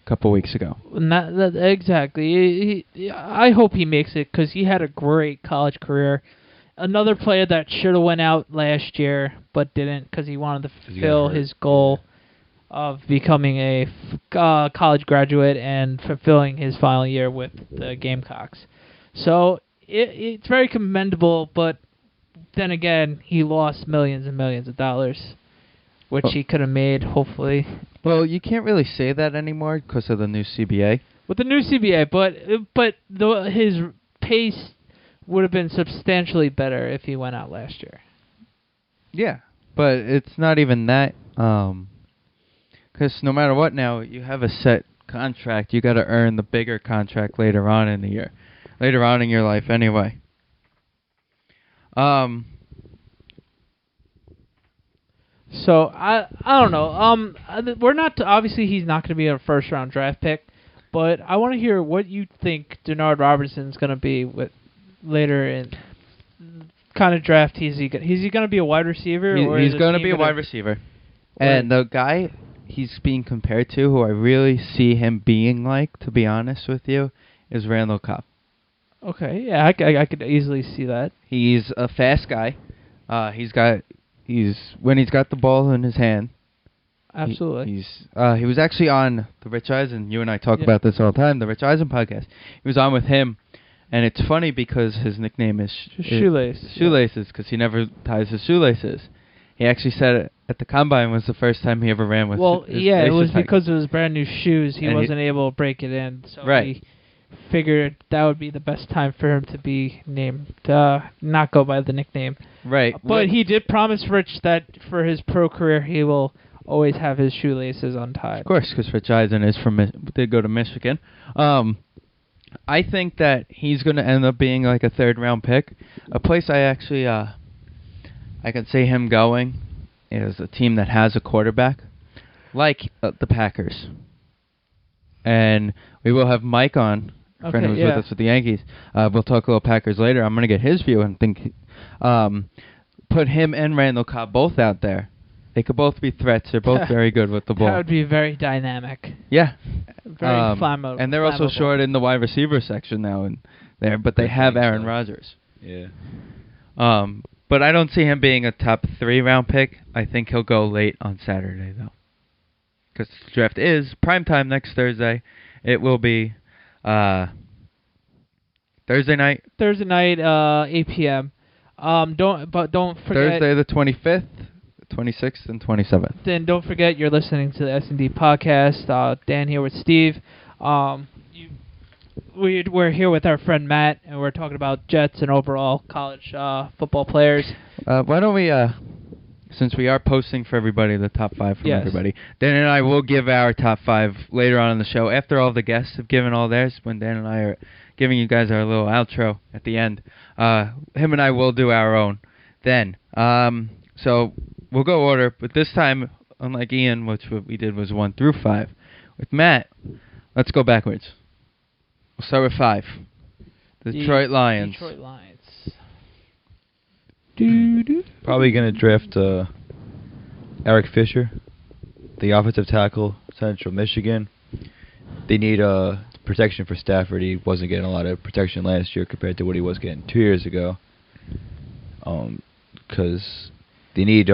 A couple weeks ago. Not that, exactly. I hope he makes it because he had a great college career. Another player that should have went out last year but didn't because he wanted to fulfill his goal of becoming a college graduate and fulfilling his final year with the Gamecocks. So it's very commendable, but then again, he lost millions and millions of dollars, which he could have made, hopefully. Well, you can't really say that anymore because of the new CBA. With the new CBA, but his pace would have been substantially better if he went out last year. Yeah, but it's not even that. Because no matter what now, you have a set contract. You got to earn the bigger contract later on in the year. Later on in your life anyway. So I don't know. We're not obviously he's not going to be a first round draft pick, but I want to hear what you think Denard Robertson's going to be with later in kind of draft. Is he going to be a wide receiver? He's going to be a wide receiver. And the guy he's being compared to, who I really see him being like, to be honest with you, is Randall Cobb. Okay, yeah, I could easily see that. He's a fast guy. When he's got the ball in his hand. Absolutely. He was actually on the Rich Eisen. You and I talk about this all the time. The Rich Eisen podcast. He was on with him, and it's funny because his nickname is Shoelaces, because he never ties his shoelaces. He actually said it at the combine was the first time he ever ran with. Well, his it was tight. because of his brand new shoes. He wasn't able to break it in, so he figured that would be the best time for him to be named, not go by the nickname. Right. But he did promise Rich that for his pro career he will always have his shoelaces untied. Of course, because Rich Eisen is did go to Michigan. I think that he's going to end up being like a third-round pick. A place I actually I can see him going is a team that has a quarterback, like the Packers. And we will have Mike on, a friend who's with us with the Yankees. We'll talk a little Packers later. I'm going to get his view and think put him and Randall Cobb both out there. They could both be threats. They're both very good with the ball. That would be very dynamic. Yeah. Very flammable. And they're also short in the wide receiver section now, but they have Aaron Rodgers. Yeah. But I don't see him being a top 3-round pick. I think he'll go late on Saturday, though. Because the draft is primetime next Thursday. It will be Thursday night. 8 p.m. Don't forget Thursday the 25th, 26th, and 27th. Then don't forget you're listening to the SNDpodcast. Dan here with Steve. We're here with our friend Matt, and we're talking about Jets and overall college football players. Why don't we, since we are posting for everybody the top 5 from everybody, Dan and I will give our top 5 later on in the show. After all the guests have given all theirs, when Dan and I are giving you guys our little outro at the end, him and I will do our own then. So we'll go order, but this time, unlike Ian, which what we did was 1 through 5, with Matt, let's go backwards. We'll start with 5. The Detroit Lions. Probably going to draft Eric Fisher, the offensive tackle, Central Michigan. They need protection for Stafford. He wasn't getting a lot of protection last year compared to what he was getting 2 years ago. Because he needs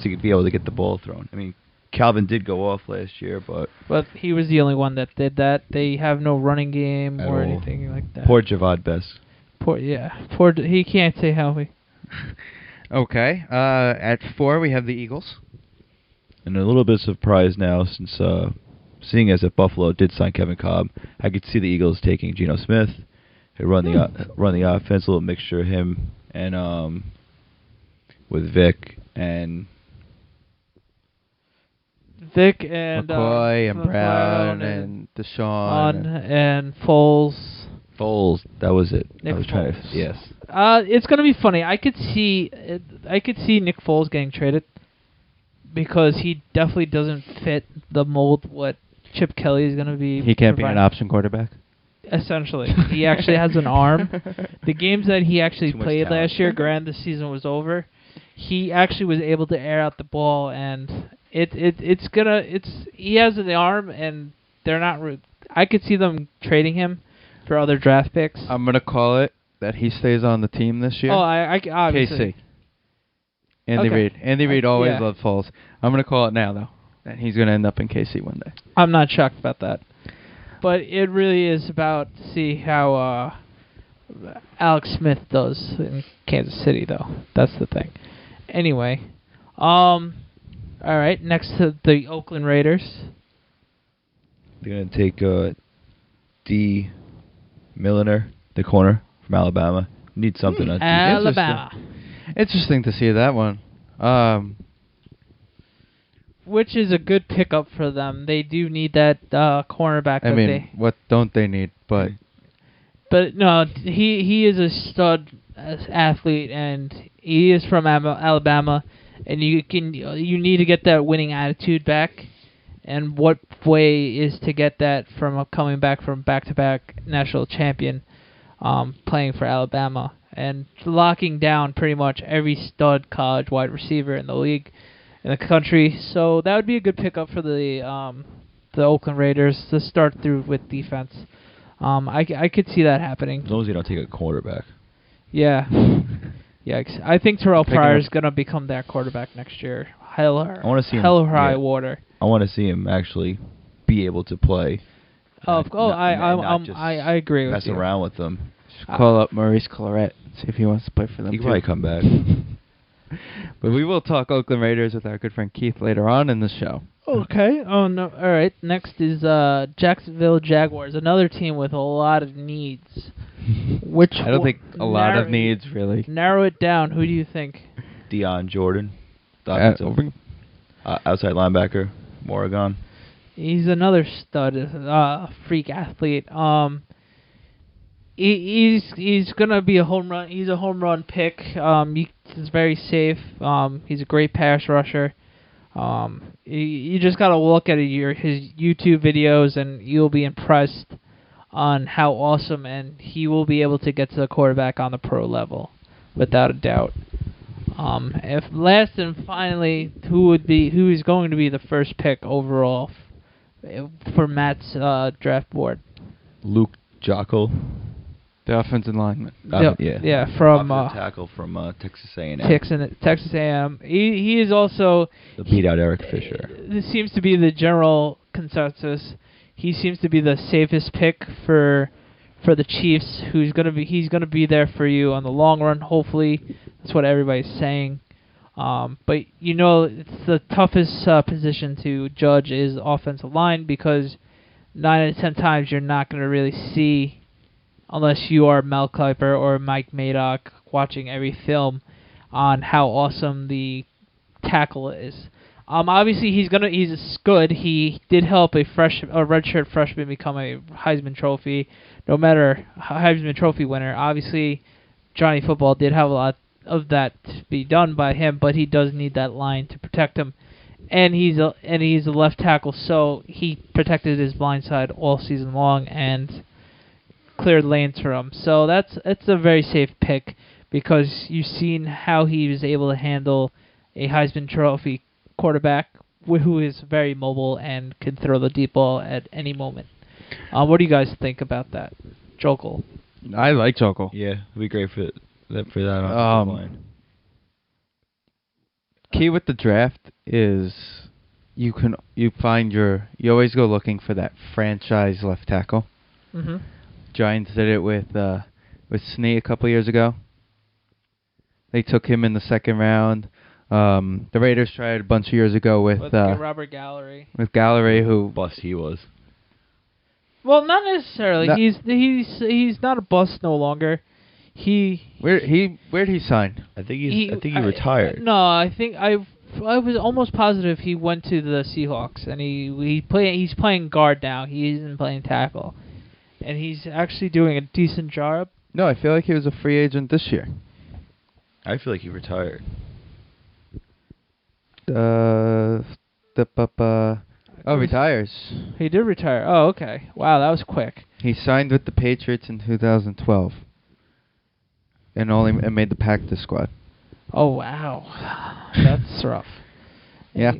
to be able to get the ball thrown. I mean, Calvin did go off last year, but he was the only one that did that. They have no running game or anything like that. Poor Javad Best. He can't stay healthy. Okay. At 4 we have the Eagles. And a little bit surprised now since seeing as if Buffalo did sign Kevin Cobb, I could see the Eagles taking Geno Smith, run the offense, a little mixture of him and with Vic and McCoy and Brown and Deshaun and Foles. That was it. Nick Foles. Yes. It's gonna be funny. I could see Nick Foles getting traded because he definitely doesn't fit the mold what Chip Kelly is gonna be. He can't be an option quarterback. Essentially, he actually has an arm. The games that he actually Too much played talent. last year, granted the season was over, he actually was able to air out the ball, and he has the arm, and they're not. I could see them trading him for other draft picks. I'm gonna call it that he stays on the team this year. Oh, I obviously. KC. Andy Okay. Reid. Andy Reid always yeah. loved Foles. I'm gonna call it now though, that he's gonna end up in KC one day. I'm not shocked about that. But it really is about to see how Alex Smith does in Kansas City, though. That's the thing. Anyway, all right. Next to the Oakland Raiders. They're gonna take D. Milliner, the corner from Alabama. Need something on defense. Alabama. Interesting to see that one. Which is a good pickup for them. They do need that cornerback. I mean, what don't they need? But no, he is a stud athlete, and he is from Alabama, and you need to get that winning attitude back. And what way is to get that from coming back from back-to-back national champion, playing for Alabama and locking down pretty much every stud college wide receiver in the league. In the country, so that would be a good pickup for the Oakland Raiders to start through with defense. I could see that happening. As long as you don't take a quarterback. Yeah, I think Terrell Picking Pryor up- is gonna become that quarterback next year. Hell I want to see him. or high yeah. water. I want to see him actually be able to play. I agree with mess you. around with them. call up Maurice Claret, see if he wants to play for them. He too. can probably come back. But we will talk Oakland Raiders with our good friend Keith later on in the show. Okay. Oh no. All right. Next is Jacksonville Jaguars, another team with a lot of needs. Which I don't think a lot of needs really. Narrow it down. Who do you think? Deion Jordan, the offensive, outside linebacker, from Oregon. He's another stud, freak athlete. He's gonna be a home run. He's a home run pick. He's very safe. He's a great pass rusher. You just gotta look at his YouTube videos, and you'll be impressed on how awesome, and he will be able to get to the quarterback on the pro level, without a doubt. If last and finally, who is going to be the first pick overall for Matt's draft board? Luke Jockle. The offensive lineman. Yeah, from offensive tackle from Texas A&M. Texas A&M. He is also. They'll beat out Eric Fisher. This seems to be the general consensus. He seems to be the safest pick for the Chiefs. He's gonna be there for you on the long run. Hopefully, that's what everybody's saying. But it's the toughest position to judge is offensive line, because 9 out of 10 times you're not gonna really see, unless you are Mel Kiper or Mike Madoc, watching every film on how awesome the tackle is. Obviously he's good. He did help a redshirt freshman become a Heisman Trophy winner. Obviously, Johnny Football did have a lot of that to be done by him, but he does need that line to protect him. And he's a left tackle, so he protected his blind side all season long and cleared lanes for him. So it's a very safe pick, because you've seen how he was able to handle a Heisman Trophy quarterback who is very mobile and can throw the deep ball at any moment. What do you guys think about that, Jokel? I like Jokel. Yeah, it'd be great for that on line. Key with the draft is you always go looking for that franchise left tackle. Mm-hmm. Giants did it with Snee a couple years ago. They took him in the second round. The Raiders tried a bunch of years ago with Robert Gallery. With Gallery, who Bust he was. Well, not necessarily. No. He's not a bust no longer. where'd he sign? I think he retired. No, I think I was almost positive he went to the Seahawks, and he's playing guard now. He isn't playing tackle, and he's actually doing a decent job. No, I feel like he was a free agent this year. I feel like he retired. retires. He did retire. Oh, okay. Wow, that was quick. He signed with the Patriots in 2012, and made the practice squad. Oh, wow. That's rough. Yeah.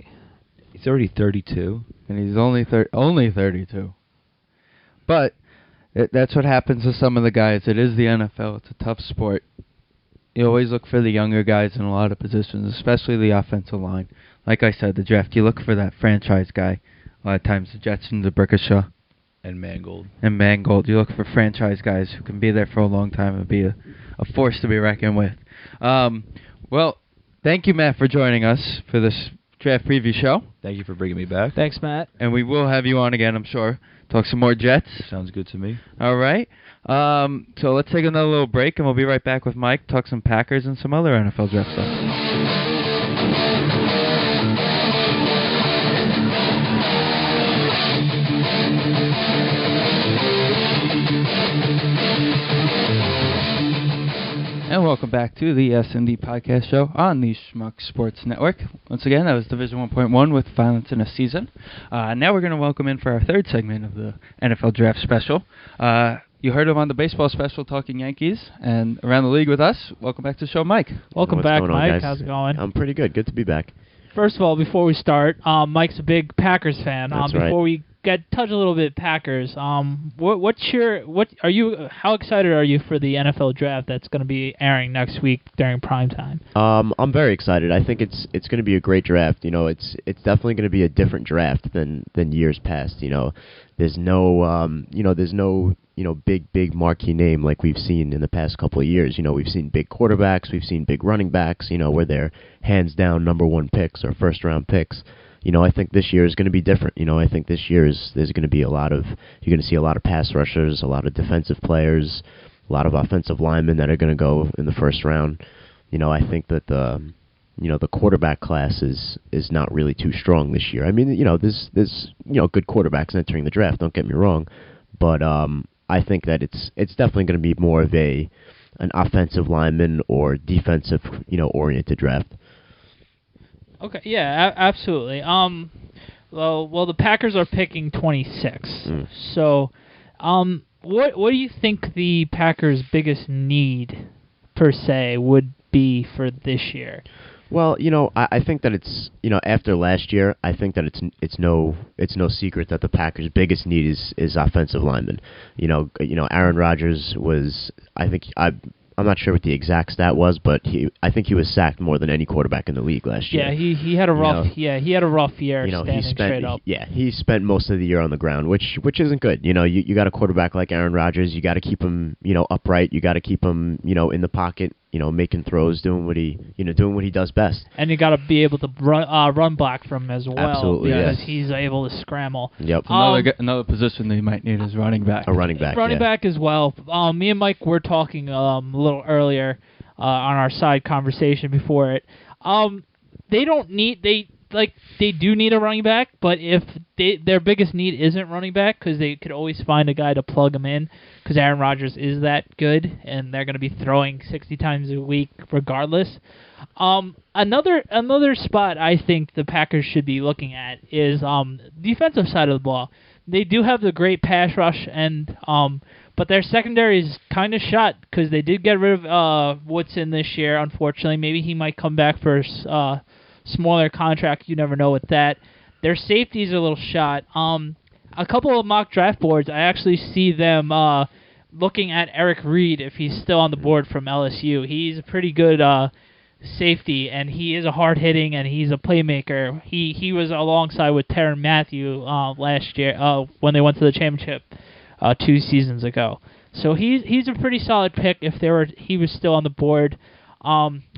He's already 32. And he's only 32. But that's what happens to some of the guys. It is the NFL. It's a tough sport. You always look for the younger guys in a lot of positions, especially the offensive line. Like I said, the draft, you look for that franchise guy. A lot of times the Jets and the Brickashaw. And Mangold. You look for franchise guys who can be there for a long time and be a force to be reckoned with. Well, thank you, Matt, for joining us for this draft preview show. Thank you for bringing me back. Thanks, Matt. And we will have you on again, I'm sure. Talk some more Jets. Sounds good to me. All right. So let's take another little break, and we'll be right back with Mike, talk some Packers and some other NFL draft stuff. And welcome back to the SND podcast show on the Schmuck Sports Network. Once again, that was Division 1.1 with Violence in a Season. Now we're going to welcome in for our third segment of the NFL Draft Special. You heard him on the baseball special talking Yankees and around the league with us. Welcome back to the show, Mike. Welcome back, going on, Mike. guys? How's it going? I'm pretty good. Good to be back. First of all, before we start, Mike's a big Packers fan. That's Before right. we touch a little bit Packers, how excited are you for the NFL draft that's going to be airing next week during prime time? I'm very excited. I think it's going to be a great draft. You know, it's definitely going to be a different draft than years past. You know, there's no big marquee name like we've seen in the past couple of years. You know, we've seen big quarterbacks, we've seen big running backs. You know, where they're hands down number one picks or first round picks. You know, I think this year is going to be different. You know, I think this year there's going to be you're going to see a lot of pass rushers, a lot of defensive players, a lot of offensive linemen that are going to go in the first round. You know, I think that the quarterback class is not really too strong this year. I mean, you know, there's good quarterbacks entering the draft. Don't get me wrong, but I think that it's definitely going to be more of an offensive lineman or defensive oriented draft. Okay, yeah, absolutely. Well, the Packers are picking 26. So, what do you think the Packers' biggest need per se would be for this year? Well, you know, I think that it's, you know, after last year, I think that it's no secret that the Packers' biggest need is offensive linemen. You know, Aaron Rodgers was, I'm not sure what the exact stat was, but I think he was sacked more than any quarterback in the league last year. Yeah, he had a rough he had a rough year. You know, standing straight up. he spent most of the year on the ground, which isn't good. You know, you got a quarterback like Aaron Rodgers, you got to keep him, you know, upright. You got to keep him, you know, in the pocket, you know, making throws, doing what he does best. And you got to be able to run block from him as well. Absolutely, because yes. he's able to scramble. Yep. Another position they might need is running back. A running back. Running back as well. Me and Mike were talking a little earlier on our side conversation before it. They do need a running back, but if their biggest need isn't running back, because they could always find a guy to plug them in, because Aaron Rodgers is that good, and they're going to be throwing 60 times a week regardless. Another spot I think the Packers should be looking at is defensive side of the ball. They do have the great pass rush, but their secondary is kind of shot because they did get rid of Woodson this year. Unfortunately, maybe he might come back for a smaller contract. You never know with that. Their safeties are a little shot. A couple of mock draft boards, I actually see them looking at Eric Reed if he's still on the board from LSU. He's a pretty good safety, and he is a hard-hitting, and he's a playmaker. He was alongside with Tyrann Mathieu last year when they went to the championship 2 seasons ago. So he's a pretty solid pick if he was still on the board.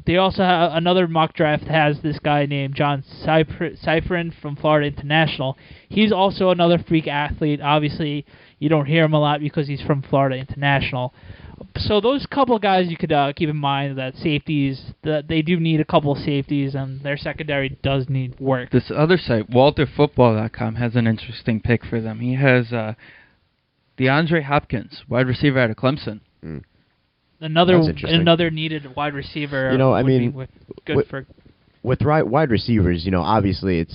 They also have another mock draft has this guy named John Cyprin from Florida International. He's also another freak athlete. Obviously, you don't hear him a lot because he's from Florida International. So those couple of guys you could keep in mind that safeties, that they do need a couple of safeties, and their secondary does need work. This other site, WalterFootball.com, has an interesting pick for them. He has DeAndre Hopkins, wide receiver out of Clemson. Another needed wide receiver. You know, I would mean, be good for with wide receivers, obviously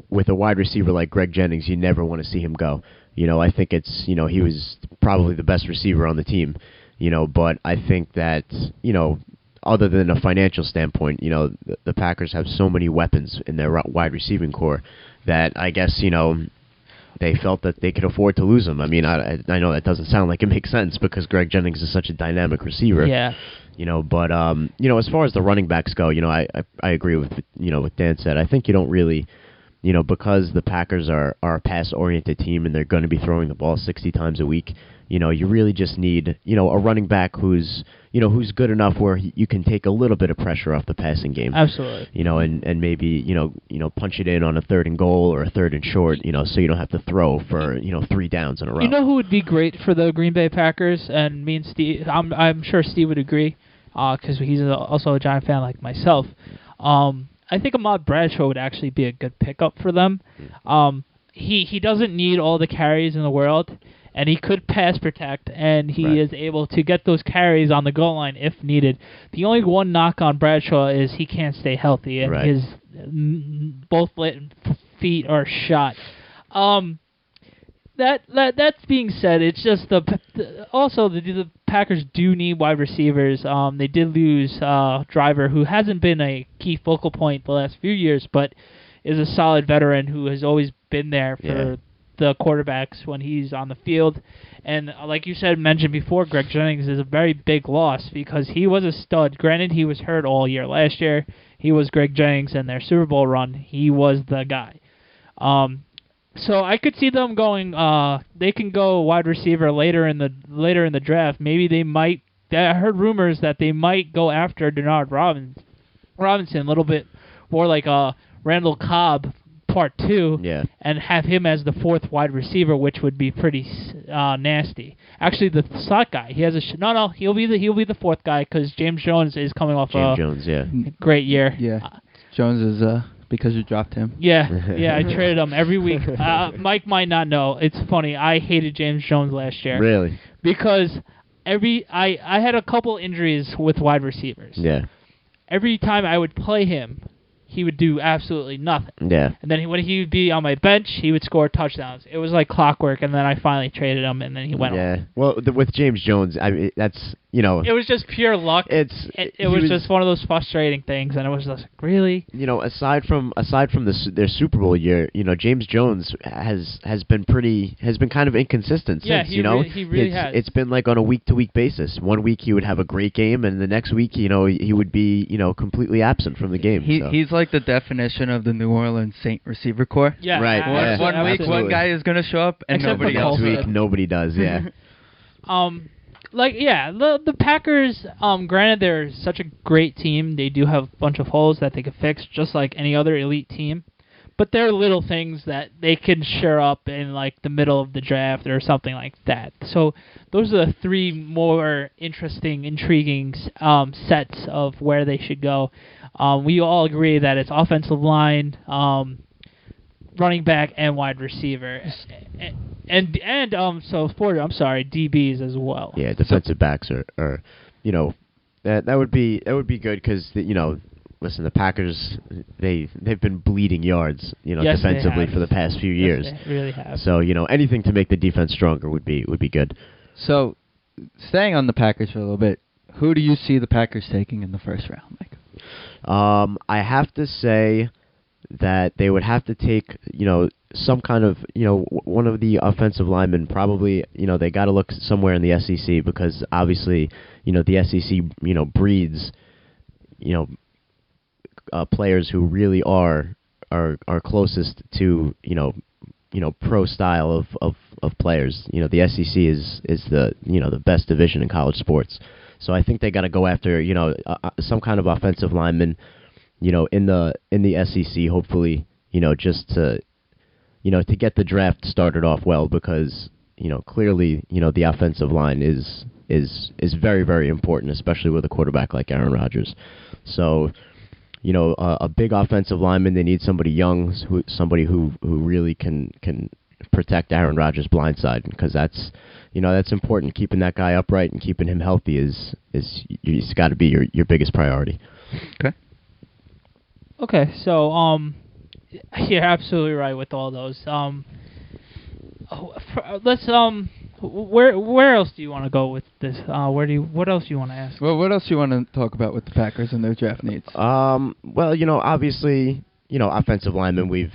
with a wide receiver like Greg Jennings, you never want to see him go. I think he was probably the best receiver on the team, but I think that, other than a financial standpoint, the Packers have so many weapons in their wide receiving core that I guess, they felt that they could afford to lose him. I mean, I know that doesn't sound like it makes sense because Greg Jennings is such a dynamic receiver. Yeah. But as far as the running backs go, I agree with what Dan said. I think you don't really, because the Packers are a pass-oriented team and they're going to be throwing the ball 60 times a week. You really just need, a running back who's good enough where you can take a little bit of pressure off the passing game. Absolutely. And maybe, punch it in on a 3rd and goal or a 3rd and short, so you don't have to throw for, 3 downs in a row. You know who would be great for the Green Bay Packers? And me and Steve, I'm sure Steve would agree, because he's also a Giant fan like myself. I think Ahmad Bradshaw would actually be a good pickup for them. He doesn't need all the carries in the world, and he could pass protect, and he is able to get those carries on the goal line if needed. The only one knock on Bradshaw is he can't stay healthy, and his both feet are shot. That being said, it's just the Packers do need wide receivers. They did lose Driver, who hasn't been a key focal point the last few years, but is a solid veteran who has always been there for the quarterbacks when he's on the field. And like you mentioned before, Greg Jennings is a very big loss because he was a stud. Granted, he was hurt all year last year. He was Greg Jennings in their Super Bowl run. He was the guy. So I could see them going. They can go wide receiver later in the draft. Maybe they might. I heard rumors that they might go after Denard Robinson a little bit more like Randall Cobb Part 2, and have him as the 4th wide receiver, which would be pretty nasty. Actually, the slot guy, he has he'll be the 4th guy because James Jones is coming off great year. Yeah, Jones is because you dropped him. Yeah, I traded him every week. Mike might not know. It's funny. I hated James Jones last year. Really? Because I had a couple injuries with wide receivers. Yeah. Every time I would play him, he would do absolutely nothing. Yeah. And then when he would be on my bench, he would score touchdowns. It was like clockwork, and then I finally traded him, and then he went on. Well, with James Jones, I mean, that's, It was just pure luck. It was just one of those frustrating things, and it was just like, really? Aside from their Super Bowl year, James Jones has been kind of inconsistent since, he really has. It's been like on a week-to-week basis. One week he would have a great game, and the next week, he would be, completely absent from the game. He's like the definition of the New Orleans Saint receiver core. Yeah, right. One week, one guy is going to show up, and Except nobody else. Next week, nobody does. Yeah. The Packers, granted they're such a great team, they do have a bunch of holes that they could fix, just like any other elite team. But there are little things that they can shore up in like the middle of the draft or something like that. So those are the 3 more intriguing sets of where they should go. We all agree that it's offensive line, running back, and wide receiver, and DBs as well. Yeah, defensive backs are that would be good because listen, the Packers they've been bleeding yards defensively for the past few years. Yes, they really have. So anything to make the defense stronger would be good. So staying on the Packers for a little bit, who do you see the Packers taking in the first round, Mike? I have to say that they would have to take, some kind of, one of the offensive linemen. Probably, they got to look somewhere in the SEC because obviously, the SEC, breeds, players who really are closest to, pro style of players. The SEC is the, the best division in college sports. So I think they got to go after, some kind of offensive lineman, in the SEC, hopefully, just to get the draft started off well because, clearly, the offensive line is very, very important, especially with a quarterback like Aaron Rodgers. So, a big offensive lineman, they need somebody young, somebody who really can protect Aaron Rodgers' blind side because that's important. Keeping that guy upright and keeping him healthy is got to be your biggest priority. Okay. Okay, so you're absolutely right with all those. Let's where else do you want to go with this? What else do you want to ask? Well, what else do you want to talk about with the Packers and their draft needs? Well, obviously, offensive linemen. We've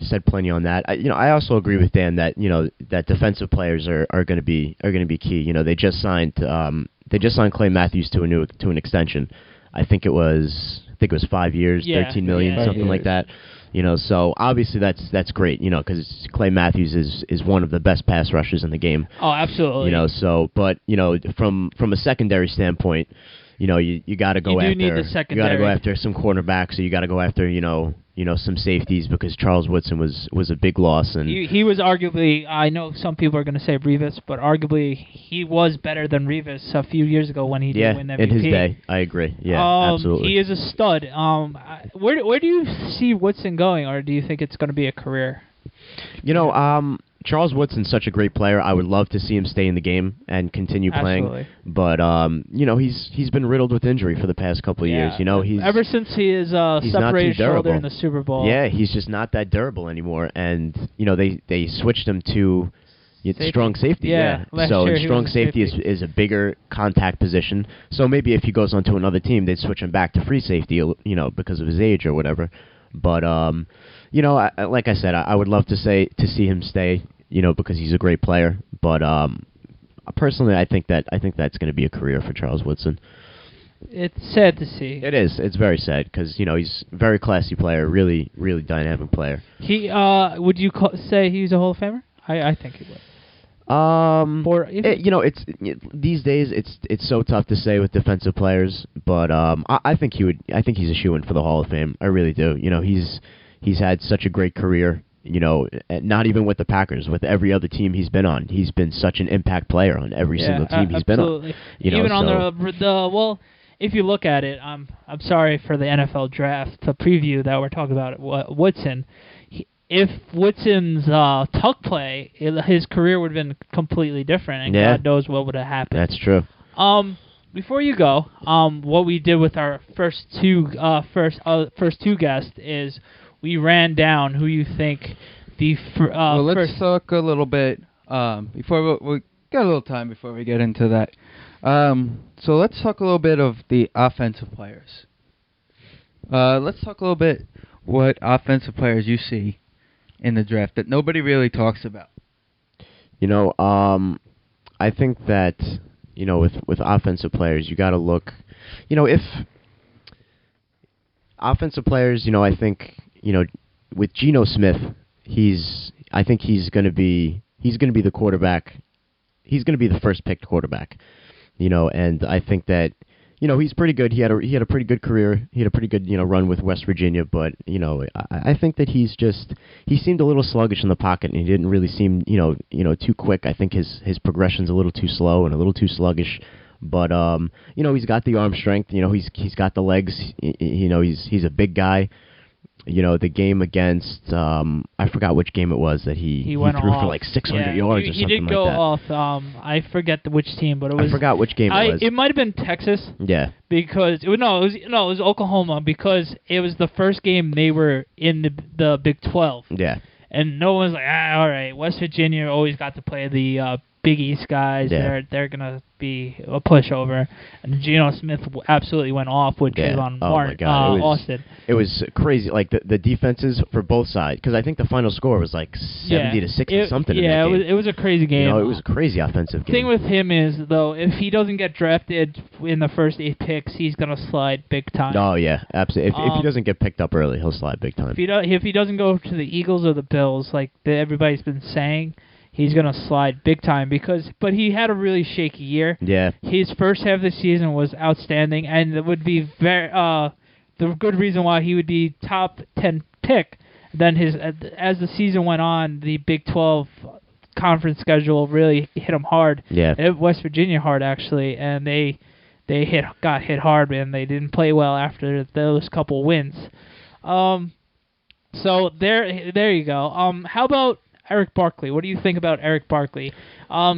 said plenty on that. I also agree with Dan that that defensive players are going to be key. They just signed Clay Matthews to an extension. I think it was 5 years, $13 million, something like that. So obviously that's great. Because Clay Matthews is one of the best pass rushers in the game. Oh, absolutely. But from a secondary standpoint, you got to go after. Need the secondary. You got to go after some cornerbacks. So you got to go after some safeties because Charles Woodson was a big loss, and he was arguably. I know some people are going to say Revis, but arguably he was better than Revis a few years ago when he did win MVP. In his day, I agree. Yeah, absolutely. He is a stud. Where do you see Woodson going, or do you think it's going to be a career? Charles Woodson's such a great player. I would love to see him stay in the game and continue playing. Absolutely. But he's been riddled with injury for the past couple of years. He's ever since he is separated shoulder in the Super Bowl. Yeah, he's just not that durable anymore. And they switched him to strong safety. Yeah. So strong safety is a bigger contact position. So maybe if he goes on to another team, they'd switch him back to free safety. Because of his age or whatever. But like I said, I would love to see him stay, because he's a great player. But personally, I think that's going to be a career for Charles Woodson. It's sad to see. It is. It's very sad because he's a very classy player, really, really dynamic player. He would you say he's a Hall of Famer? I think he would. These days it's so tough to say with defensive players, but I think he would. I think he's a shoo-in for the Hall of Fame. I really do. He's had such a great career. Not even with the Packers, with every other team he's been on, he's been such an impact player on every single team he's been on. Even on the if you look at it, I'm sorry for the NFL draft to preview that we're talking about Woodson. If Woodson's tuck play, his career would have been completely different, and God knows what would have happened. That's true. Before you go, what we did with our first two guests is we ran down who you think the well, let's talk a little bit before we got a little time before we get into that. So let's talk a little bit of the offensive players. Let's talk a little bit what offensive players you see in the draft that nobody really talks about. I think that with offensive players, you got to look. If offensive players, I think with Geno Smith, I think he's going to be the quarterback. He's going to be the first picked quarterback. And I think that he's pretty good. He had a pretty good career. He had a pretty good run with West Virginia, but I think that he seemed a little sluggish in the pocket, and he didn't really seem too quick. I think his progression's a little too slow and a little too sluggish. But he's got the arm strength. He's got the legs. He's a big guy. The game against I forgot which game it was that he threw off for like 600 yards or something like that. He did go off. I forget which team, but it was. I forgot which game it was. It might have been Texas. Yeah. Because it was Oklahoma, because it was the first game they were in the Big 12. Yeah. And no one's like, all right, West Virginia always got to play the Big East guys. Yeah. They're gonna be a pushover. And Geno Smith absolutely went off with Trayvon Austin. It was crazy. Like the defenses for both sides, because I think the final score was like 70-60 something. Yeah, in that game. It was a crazy game. It was a crazy offensive game. The thing with him is, though, if he doesn't get drafted in the first 8 picks, he's gonna slide big time. Oh yeah, absolutely. If he doesn't get picked up early, he'll slide big time. If he doesn't go to the Eagles or the Bills, like everybody's been saying, he's going to slide big time but he had a really shaky year. Yeah. His first half of the season was outstanding, and it would be the good reason why he would be top 10 pick. Then as the season went on, the Big 12 conference schedule really hit him hard. Yeah. It hit West Virginia hard, actually, and they got hit hard, and they didn't play well after those couple wins. So there you go. How about Eric Barkley? What do you think about Eric Barkley? A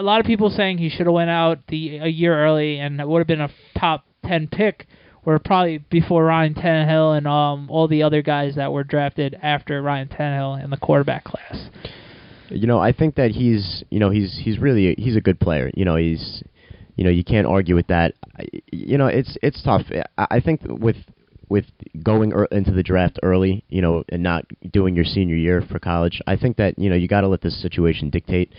lot of people saying he should have went out a year early and it would have been a top 10 pick were probably before Ryan Tannehill and all the other guys that were drafted after Ryan Tannehill in the quarterback class. I think that he's a good player. You can't argue with that. It's tough. I think with going into the draft early, and not doing your senior year for college, I think that you got to let the situation dictate.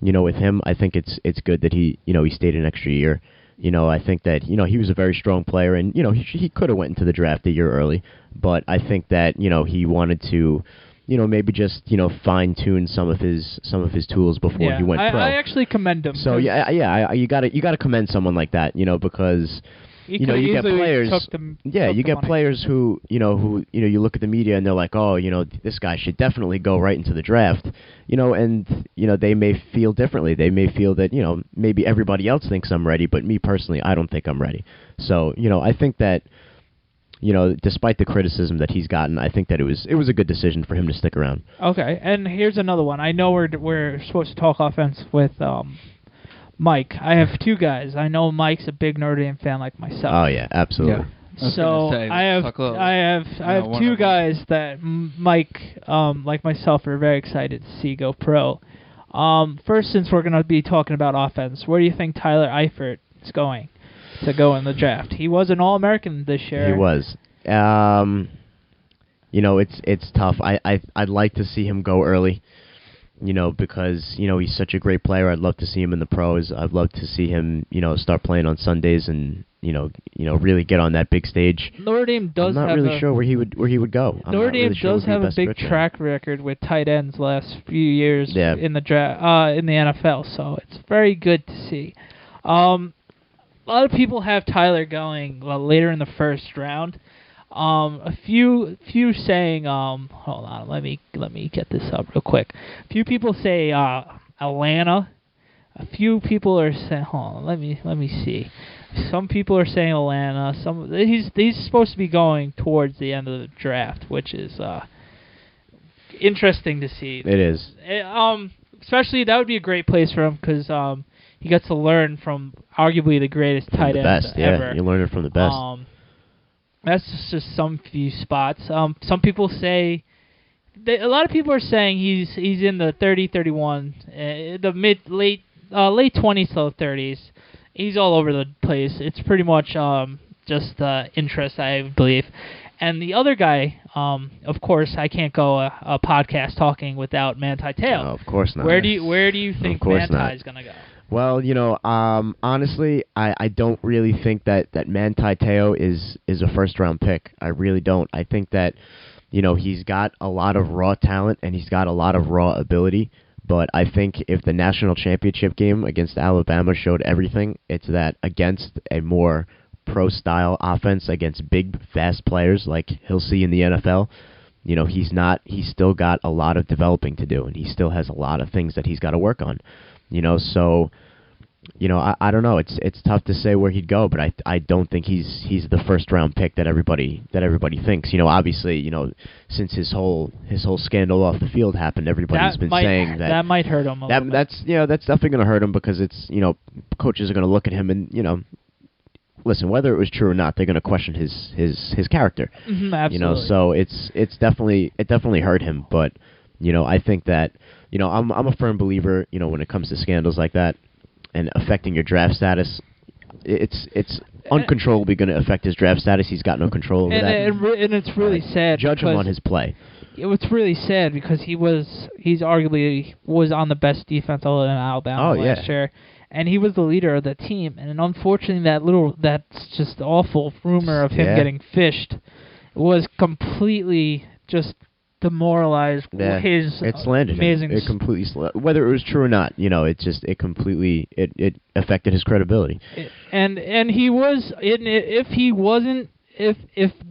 With him, I think it's good that he stayed an extra year. I think that he was a very strong player, and he could have went into the draft a year early, but I think that he wanted to maybe just fine tune some of his tools before he went pro. I actually commend him. So you gotta commend someone like that, because you get players. You get players who you look at the media and they're like, oh, this guy should definitely go right into the draft, and they may feel differently. They may feel that maybe everybody else thinks I'm ready, but me personally, I don't think I'm ready. So I think that. Despite the criticism that he's gotten, I think that it was a good decision for him to stick around. Okay, and here's another one. I know we're supposed to talk offense with Mike. I have two guys. I know Mike's a big Notre Dame fan like myself. Oh yeah, absolutely. Yeah. So I have two guys that Mike, like myself, are very excited to see go pro. First, since we're going to be talking about offense, where do you think Tyler Eifert is going to go in the draft? He was an All-American this year. He was. It's tough. I'd like to see him go early, because he's such a great player. I'd love to see him in the pros. I'd love to see him start playing on Sundays and really get on that big stage. Notre Dame does. I'm not really sure where he would go. Notre Dame does have a big track record with tight ends last few years in the in the NFL, so it's very good to see. A lot of people have Tyler going later in the first round. A few saying, hold on, let me get this up real quick. A few people say Atlanta. A few people are saying, hold on, let me see. Some people are saying Atlanta. He's supposed to be going towards the end of the draft, which is interesting to see. It is. Especially that would be a great place for him because he gets to learn from arguably the greatest tight ends ever. Yeah, you learn it from the best. That's just some few spots. Some people say, a lot of people are saying he's in the 30, 31, the late 20s to 30s. He's all over the place. It's pretty much just interest, I believe. And the other guy, of course, I can't go a podcast talking without Manti Te'o. No, of course not. Where do you think Manti is going to go? Well, honestly, I don't really think that Manti Te'o is a first-round pick. I really don't. I think that, he's got a lot of raw talent and he's got a lot of raw ability. But I think if the national championship game against Alabama showed everything, it's that against a more pro-style offense against big, fast players like he'll see in the NFL, he's still got a lot of developing to do, and he still has a lot of things that he's got to work on. So I don't know. It's tough to say where he'd go, but I don't think he's the first round pick that everybody thinks. Obviously, since his whole scandal off the field happened, everybody's been saying that might hurt him. That's definitely going to hurt him because it's coaches are going to look at him and listen, whether it was true or not, they're going to question his character. Absolutely. So it definitely hurt him, but I think that I'm a firm believer when it comes to scandals like that and affecting your draft status, it's uncontrollably going to affect his draft status. He's got no control over that. And it's really sad. Judge him on his play. It's really sad because he's arguably was on the best defense other than Alabama last year, and he was the leader of the team. And unfortunately, that's just awful rumor of him getting fished was completely just demoralized his amazing. It completely whether it was true or not, it completely affected his credibility. And he was if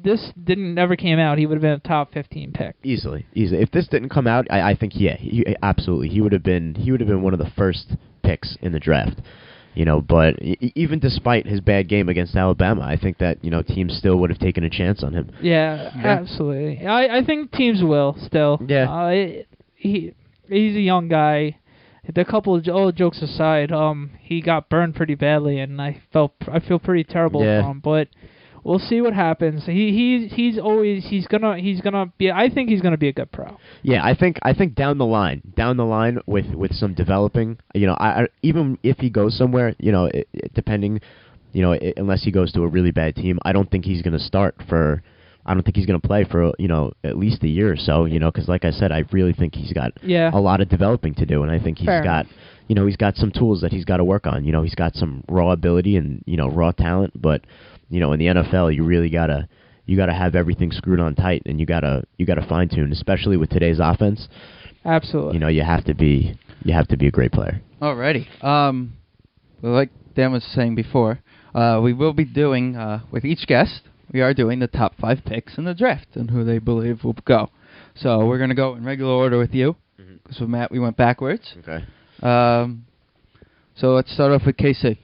this never came out, he would have been a top 15 pick easily. If this didn't come out, I think he absolutely he would have been one of the first picks in the draft. But even despite his bad game against Alabama, I think that teams still would have taken a chance on him. Yeah. Absolutely. I think teams will still. Yeah. He's a young guy. The couple of all jokes aside, he got burned pretty badly, and I feel pretty terrible for him. But we'll see what happens. He's gonna be. I think he's gonna be a good pro. Yeah, I think down the line with some developing, even if he goes somewhere, depending, unless he goes to a really bad team, I don't think he's going to start for. I don't think he's going to play for at least a year or so, because like I said, I really think he's got a lot of developing to do, and I think he's got he's got some tools that he's got to work on. He's got some raw ability and raw talent, but in the NFL, you really gotta have everything screwed on tight, and you gotta fine tune, especially with today's offense. Absolutely. You have to be a great player. Alrighty. Well, like Dan was saying before, we will be doing with each guest. We are doing the top 5 picks in the draft and who they believe will go. So we're gonna go in regular order with you. So Matt, we went backwards. Okay. So let's start off with KC.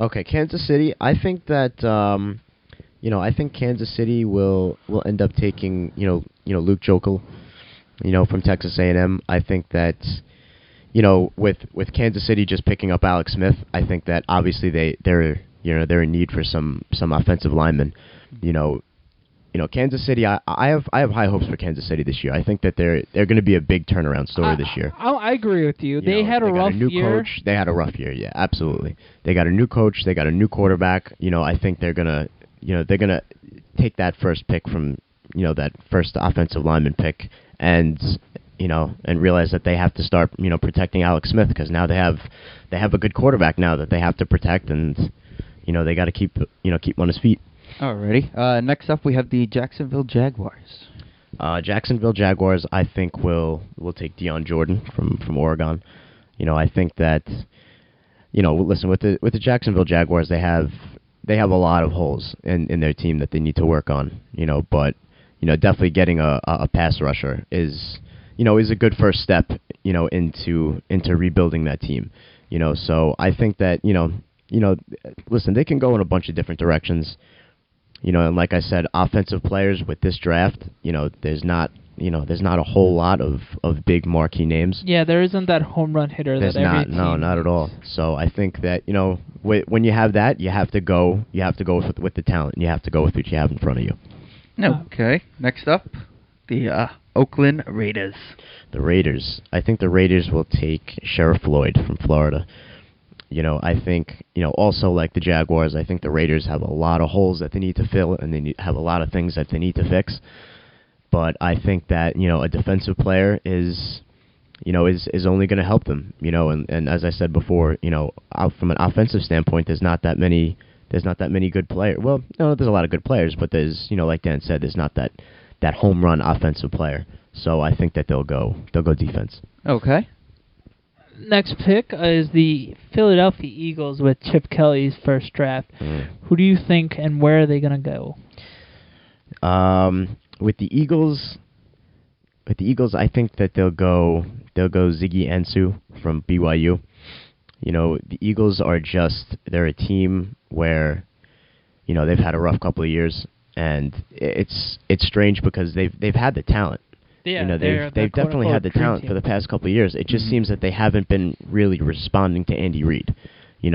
Okay, Kansas City. I think that I think Kansas City will end up taking Luke Jokel, from Texas A&M. I think that with Kansas City just picking up Alex Smith, I think that obviously they're in need for some offensive linemen. Kansas City. I have high hopes for Kansas City this year. I think that they're going to be a big turnaround story this year. I agree with you. They had a rough year. Coach. They had a rough year. Yeah, absolutely. They got a new coach. They got a new quarterback. I think they're gonna take that first pick from that first offensive lineman pick and realize that they have to start protecting Alex Smith, because now they have a good quarterback now that they have to protect, and they got to keep him on his feet. Alrighty. Next up, we have the Jacksonville Jaguars. Jacksonville Jaguars, I think will take Deion Jordan from Oregon. I think that listen, with the Jacksonville Jaguars, they have a lot of holes in their team that they need to work on. But definitely getting a pass rusher is a good first step into rebuilding that team. So I think that listen, they can go in a bunch of different directions. And like I said, offensive players with this draft, there's not a whole lot of big marquee names. Yeah, there isn't that home run hitter there's that every team no, not at all. So I think that when you have that, you have to go with the talent. You have to go with what you have in front of you. Okay. Next up, the Oakland Raiders. The Raiders. I think the Raiders will take Sheriff Floyd from Florida. I think, also like the Jaguars, I think the Raiders have a lot of holes that they need to fill, and they have a lot of things that they need to fix. But I think that, a defensive player is only going to help them, and as I said before, from an offensive standpoint, there's not that many good players. Well, no, there's a lot of good players, but there's, like Dan said, there's not that home run offensive player. So I think that they'll go defense. Okay. Next pick is the Philadelphia Eagles with Chip Kelly's first draft. Who do you think and where are they going to go? With the Eagles, I think that they'll go Ziggy Ansah from BYU. The Eagles they're a team where they've had a rough couple of years, and it's strange because they've had the talent. Yeah, they've definitely had the talent for the past couple of years. It just seems that they haven't been really responding to Andy Reid.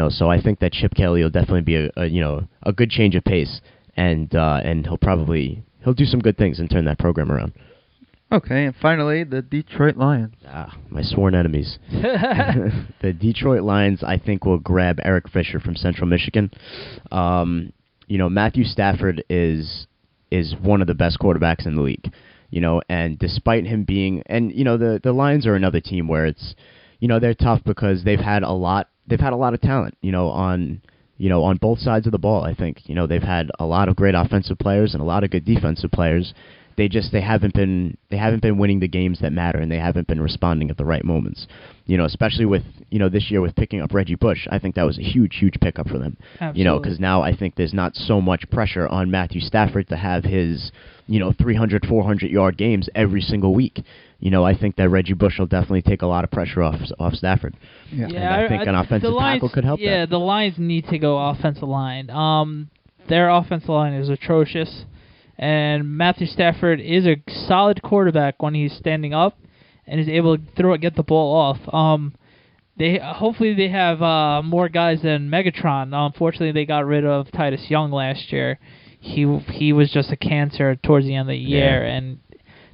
So I think that Chip Kelly will definitely be a good change of pace, and he'll do some good things and turn that program around. Okay, and finally, the Detroit Lions. My sworn enemies. The Detroit Lions, I think, will grab Eric Fisher from Central Michigan. Matthew Stafford is one of the best quarterbacks in the league. And despite him being, and the Lions are another team where it's, they're tough because they've had a lot of talent, on both sides of the ball. I think, they've had a lot of great offensive players and a lot of good defensive players. They haven't been winning the games that matter, and they haven't been responding at the right moments. Especially with this year with picking up Reggie Bush, I think that was a huge pickup for them. Absolutely. Because now I think there's not so much pressure on Matthew Stafford to have his 300, 400 yard games every single week. I think that Reggie Bush will definitely take a lot of pressure off Stafford. Yeah, and I think an offensive tackle could help. Yeah, the Lions need to go offensive line. Their offensive line is atrocious. And Matthew Stafford is a solid quarterback when he's standing up and is able to get the ball off. Hopefully they have more guys than Megatron. Unfortunately, they got rid of Titus Young last year. he was just a cancer towards the end of the year, and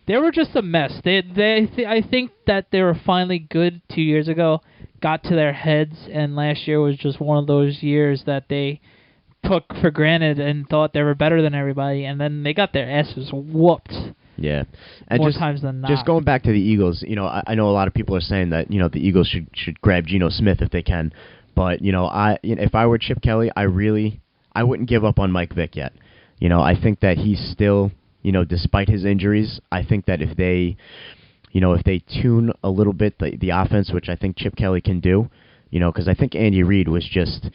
they were just a mess. I think that they were finally good 2 years ago, got to their heads, and last year was just one of those years that they took for granted and thought they were better than everybody, and then they got their asses whooped. Yeah, and more times than not. Just going back to the Eagles, I know a lot of people are saying that the Eagles should grab Geno Smith if they can, but if I were Chip Kelly, I wouldn't give up on Mike Vick yet. I think that he's still, despite his injuries, I think that if they tune a little bit the offense, which I think Chip Kelly can do, because I think Andy Reid was just,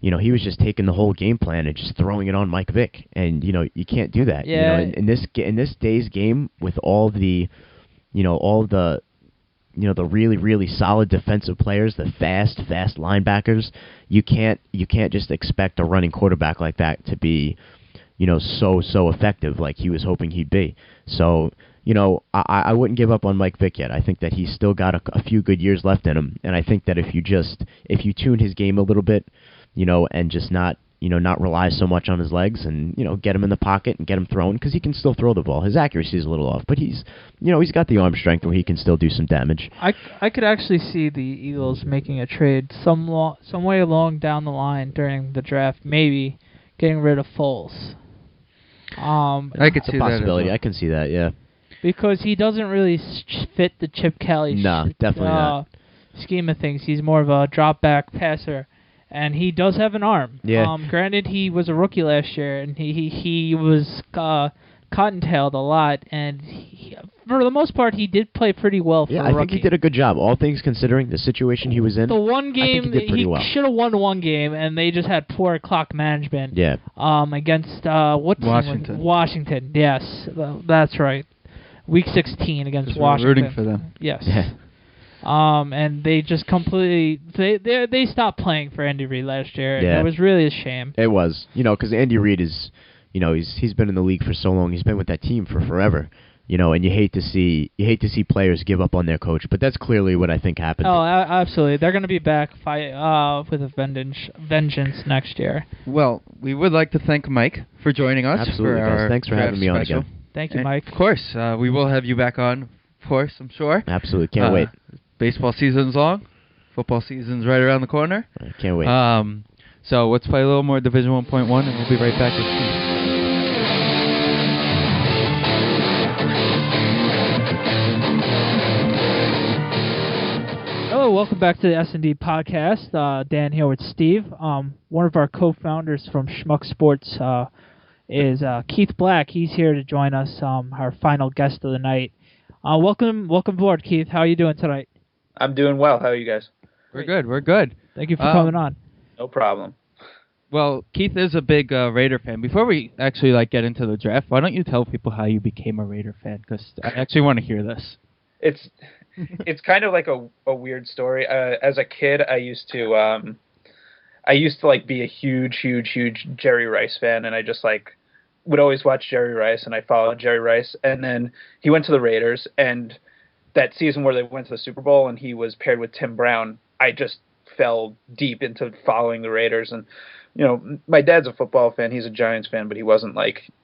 he was just taking the whole game plan and just throwing it on Mike Vick, and you can't do that. Yeah. In this day's game with all the really, really solid defensive players, the fast linebackers, you can't just expect a running quarterback like that to be, so effective like he was hoping he'd be. So, I wouldn't give up on Mike Vick yet. I think that he's still got a few good years left in him, and I think that if you tune his game a little bit, and just not rely so much on his legs, and get him in the pocket and get him throwing, because he can still throw the ball. His accuracy is a little off, but he's got the arm strength where he can still do some damage. I could actually see the Eagles making a trade some way along down the line during the draft, maybe getting rid of Foles. I could see a possibility. that. I can see that, yeah. Because he doesn't really fit the Chip Kelly definitely not. Scheme of things. He's more of a drop back passer, and he does have an arm. Yeah. Granted, he was a rookie last year, and he was cottontailed a lot, and for the most part, he did play pretty well for a rookie. I think he did a good job. All things considering, the situation he was in. The one game, I think he did pretty well. Should have won one game, and they just had poor clock management. Yeah. Against Washington. Washington, yes, that's right. Week 16 against Washington. We're rooting for them. Yes. Yeah. And they just completely they stopped playing for Andy Reid last year. Yeah. And it was really a shame. It was, because Andy Reid is, he's been in the league for so long. He's been with that team for forever. And you hate to see players give up on their coach, but that's clearly what I think happened. Oh, absolutely. They're going to be back with a vengeance next year. Well, we would like to thank Mike for joining us. Absolutely, for our thanks for having me on again. Thank you, and Mike. Of course, we will have you back on. Of course, I'm sure. Absolutely, can't wait. Baseball season's long. Football season's right around the corner. I can't wait. So let's play a little more Division 1.1, and we'll be right back with Steve. Hello, welcome back to the SNDpodcast. Dan here with Steve. One of our co-founders from Schmuck Sports is Keith Black. He's here to join us, our final guest of the night. Welcome aboard, Keith. How are you doing tonight? I'm doing well. How are you guys? We're good. Thank you for coming on. No problem. Well, Keith is a big Raider fan. Before we actually get into the draft, why don't you tell people how you became a Raider fan? Because I actually want to hear this. It's kind of like a weird story. As a kid, I used to be a huge Jerry Rice fan, and I just would always watch Jerry Rice, and I followed Jerry Rice. And then he went to the Raiders, and that season where they went to the Super Bowl and he was paired with Tim Brown, I just fell deep into following the Raiders. And my dad's a football fan. He's a Giants fan, but he wasn't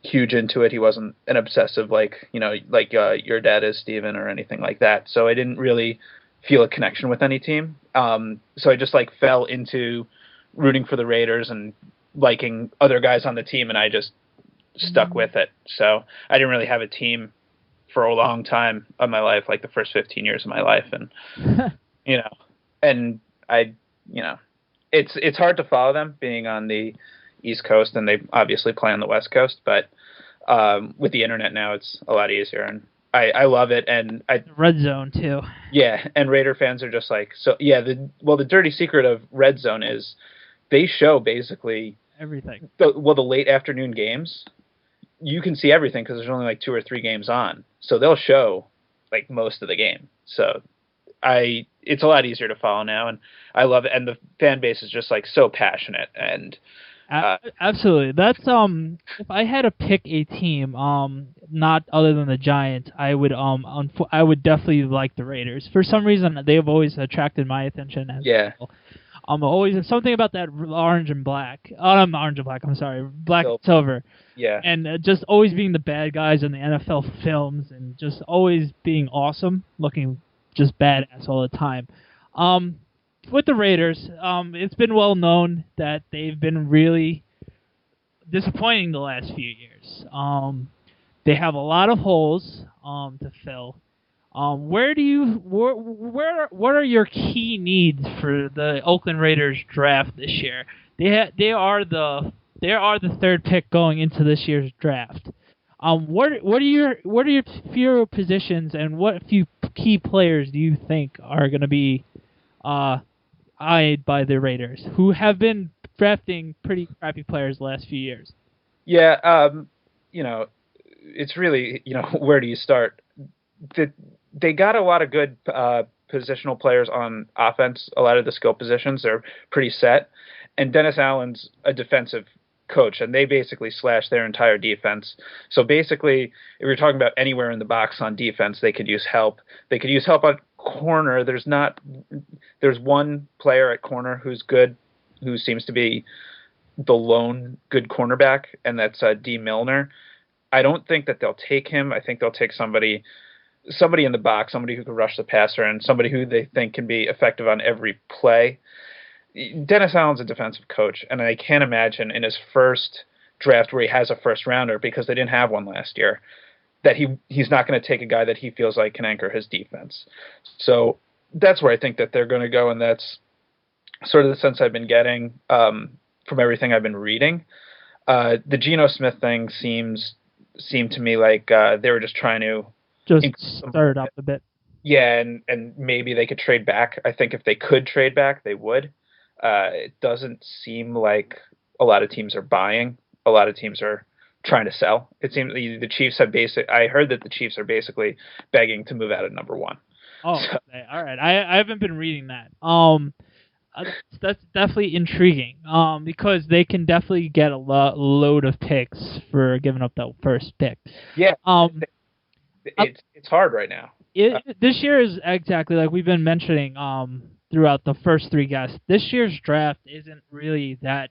huge into it. He wasn't an obsessive like your dad is, Steven, or anything like that. So I didn't really feel a connection with any team. So I just fell into rooting for the Raiders and liking other guys on the team, and I just stuck with it. So I didn't really have a team for a long time of my life, the first 15 years of my life. And, and I, it's hard to follow them being on the East Coast, and they obviously play on the West Coast, but with the internet now, it's a lot easier, and I love it. And Red Zone too. Yeah. And Raider fans are just the dirty secret of Red Zone is they show basically everything. The late afternoon games, you can see everything because there's only 2 or 3 games on. So they'll show most of the game. So it's a lot easier to follow now, and I love it. And the fan base is just so passionate. And absolutely. That's if I had to pick a team, not other than the Giants, I would definitely like the Raiders. For some reason, they've always attracted my attention as well. Always something about that orange and black. Orange and black. I'm sorry, black and silver. Yeah. And just always being the bad guys in the NFL films, and just always being awesome, looking just badass all the time. With the Raiders, it's been well known that they've been really disappointing the last few years. They have a lot of holes to fill. What are your key needs for the Oakland Raiders draft this year? They are the third pick going into this year's draft. What are your few positions, and what few key players do you think are going to be eyed by the Raiders, who have been drafting pretty crappy players the last few years? Yeah, it's really, where do you start? They got a lot of good positional players on offense. A lot of the skill positions are pretty set. And Dennis Allen's a defensive coach, and they basically slashed their entire defense. So basically, if you're talking about anywhere in the box on defense, they could use help. They could use help on corner. There's one player at corner who's good, who seems to be the lone good cornerback, and that's D. Milner. I don't think that they'll take him. I think they'll take somebody in the box, somebody who can rush the passer, and somebody who they think can be effective on every play. Dennis Allen's a defensive coach, and I can't imagine in his first draft where he has a first rounder, because they didn't have one last year, that he's not going to take a guy that he feels like can anchor his defense. So that's where I think that they're going to go, and that's sort of the sense I've been getting from everything I've been reading. The Geno Smith thing seemed to me like they were just trying to stir it up a bit. Yeah, and maybe they could trade back. I think if they could trade back, they would. It doesn't seem like a lot of teams are buying. A lot of teams are trying to sell. It seems the Chiefs have I heard that the Chiefs are basically begging to move out of number one. Oh, so. Okay. All right. I haven't been reading that. That's definitely intriguing. Because they can definitely get a load of picks for giving up that first pick. Yeah. It's hard right now. This year is exactly like we've been mentioning throughout the first three guests. This year's draft isn't really that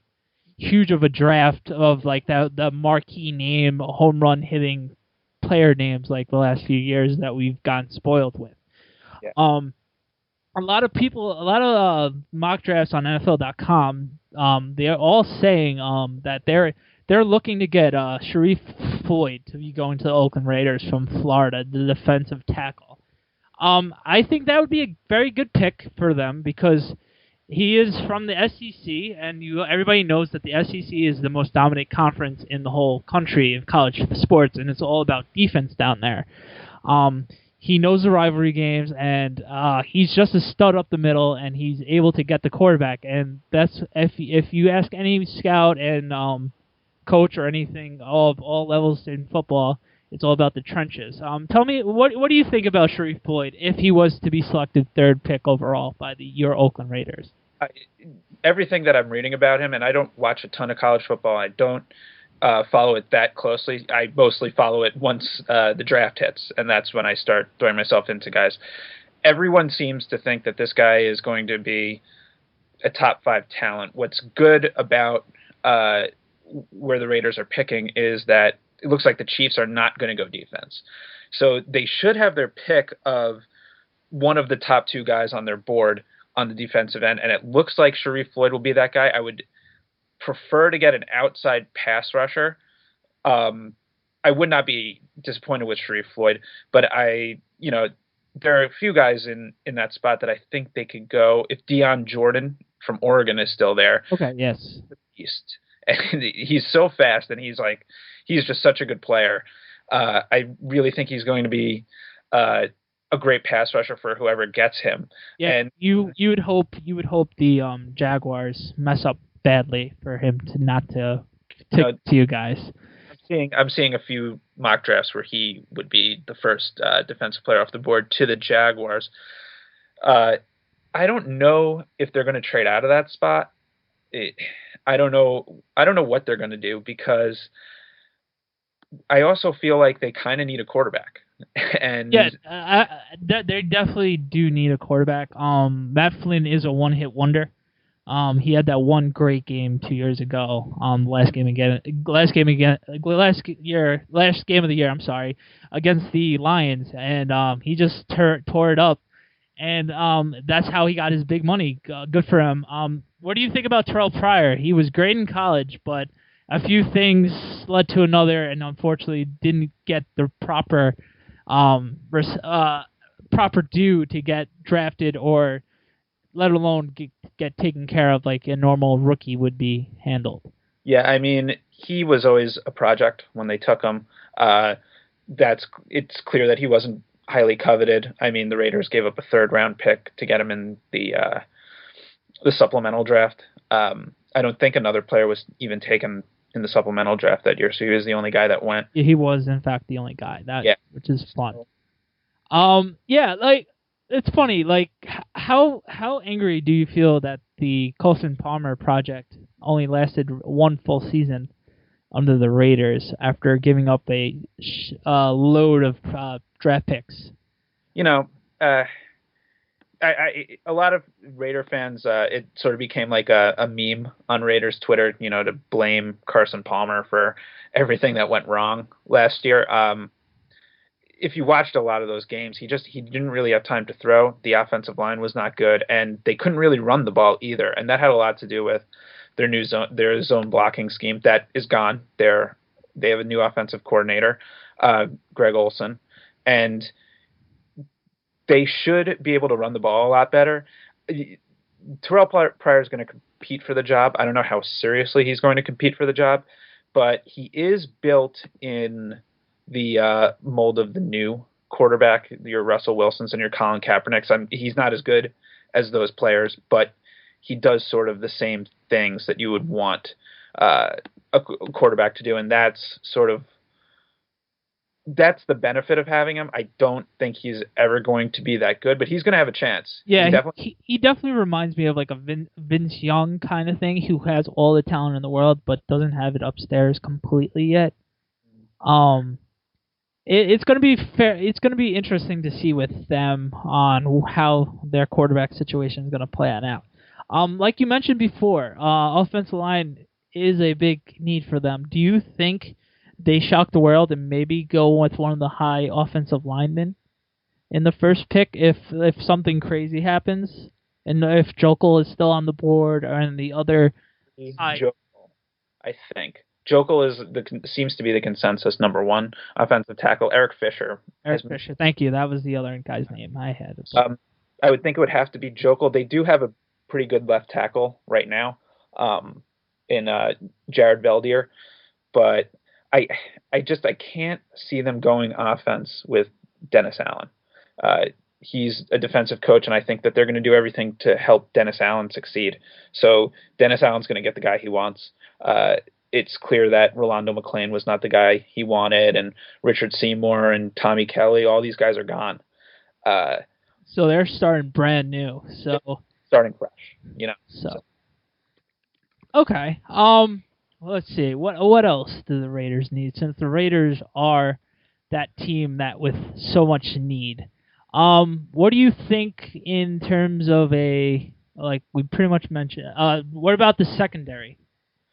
huge of a draft of like the marquee name, home run hitting player names like the last few years that we've gotten spoiled with. Yeah. A lot of mock drafts on NFL.com, they're all saying that they're looking to get Sharif Floyd to be going to the Oakland Raiders from Florida, the defensive tackle. I think that would be a very good pick for them because he is from the SEC, and everybody knows that the SEC is the most dominant conference in the whole country of college sports, and it's all about defense down there. He knows the rivalry games, and he's just a stud up the middle, and he's able to get the quarterback. And that's if you ask any scout and coach or anything of all levels in football, it's all about the trenches. Tell me, what do you think about Sharif Floyd if he was to be selected third pick overall by your Oakland Raiders? Everything that I'm reading about him, and I don't watch a ton of college football. I don't follow it that closely. I mostly follow it once the draft hits, and that's when I start throwing myself into guys. Everyone seems to think that this guy is going to be a top 5 talent. What's good about where the Raiders are picking is that it looks like the Chiefs are not going to go defense. So they should have their pick of one of the top 2 guys on their board on the defensive end, and it looks like Sharif Floyd will be that guy. I would prefer to get an outside pass rusher. I would not be disappointed with Sharif Floyd, but there are a few guys in that spot that I think they could go. If Deion Jordan from Oregon is still there. Okay, yes. Beast. And he's so fast, and he's just such a good player. I really think he's going to be a great pass rusher for whoever gets him. Yeah, and you would hope the Jaguars mess up badly for him to you guys. I'm seeing a few mock drafts where he would be the first defensive player off the board to the Jaguars. I don't know if they're going to trade out of that spot. I don't know what they're going to do, because I also feel like they kind of need a quarterback. And they definitely do need a quarterback. Matt Flynn is a one-hit wonder. He had that one great game 2 years ago. Last game of the year. I'm sorry, against the Lions, and he just tore it up, and that's how he got his big money. Good for him. What do you think about Terrell Pryor? He was great in college, but a few things led to another, and unfortunately didn't get the proper proper due to get drafted, or let alone get taken care of like a normal rookie would be handled. Yeah, I mean, he was always a project when they took him. It's clear that he wasn't highly coveted. I mean, the Raiders gave up a third-round pick to get him in the supplemental draft. I don't think another player was even taken in the supplemental draft that year, so he was the only guy that went. Yeah, he was in fact the only guy. Which is fun. Yeah, like it's funny. Like how angry do you feel that the Colson Palmer project only lasted one full season under the Raiders after giving up a load of draft picks? You know, a lot of Raider fans, it sort of became like a meme on Raiders Twitter, to blame Carson Palmer for everything that went wrong last year. If you watched a lot of those games, he didn't really have time to throw. The offensive line was not good, and they couldn't really run the ball either. And that had a lot to do with their zone blocking scheme that is gone. They have a new offensive coordinator, Greg Olson, and they should be able to run the ball a lot better. Terrell Pryor is going to compete for the job. I don't know how seriously he's going to compete for the job, but he is built in the mold of the new quarterback, your Russell Wilsons and your Colin Kaepernicks. He's not as good as those players, but he does sort of the same things that you would want a quarterback to do, and that's the benefit of having him. I don't think he's ever going to be that good, but he's going to have a chance. Yeah, he definitely reminds me of like a Vince Young kind of thing, who has all the talent in the world but doesn't have it upstairs completely yet. It's going to be fair. It's going to be interesting to see with them on how their quarterback situation is going to play out. Like you mentioned before, offensive line is a big need for them. Do you think they shock the world and maybe go with one of the high offensive linemen in the first pick if something crazy happens, and if Jokel is still on the board, or in the other? Jokel, I think. Jokel seems to be the consensus number one offensive tackle. Eric Fisher. Thank you. That was the other guy's name I had. I would think it would have to be Jokel. They do have a pretty good left tackle right now, in Jared Veldier, but I can't see them going offense with Dennis Allen. He's a defensive coach, and I think that they're going to do everything to help Dennis Allen succeed. So Dennis Allen's going to get the guy he wants. It's clear that Rolando McClain was not the guy he wanted, and Richard Seymour and Tommy Kelly, all these guys are gone. So they're starting brand new. Starting fresh, So okay. Let's see. What else do the Raiders need? Since the Raiders are that team that with so much need, what do you think in terms of we pretty much mentioned? What about the secondary?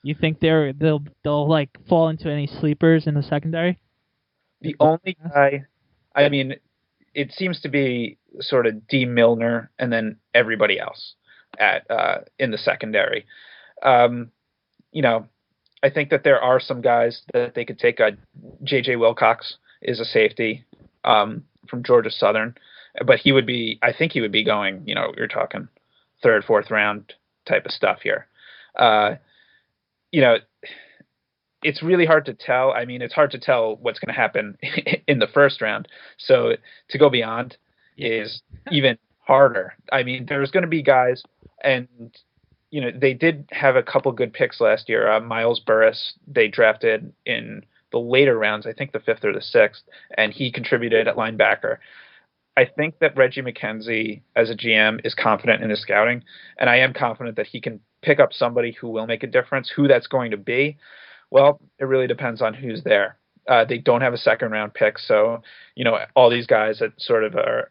You think they'll like fall into any sleepers in the secondary? The only guy, I mean, it seems to be sort of D. Milner and then everybody else in the secondary. I think that there are some guys that they could take. J.J. Wilcox is a safety from Georgia Southern, but I think he would be going, you're talking third, fourth round type of stuff here. It's really hard to tell. I mean, it's hard to tell what's going to happen in the first round. So to go beyond is even harder. I mean, there's going to be guys, and they did have a couple good picks last year. Miles Burris, they drafted in the later rounds, I think the 5th or the 6th, and he contributed at linebacker. I think that Reggie McKenzie, as a GM, is confident in his scouting, and I am confident that he can pick up somebody who will make a difference. Who that's going to be, well, it really depends on who's there. They don't have a second-round pick, so all these guys that sort of are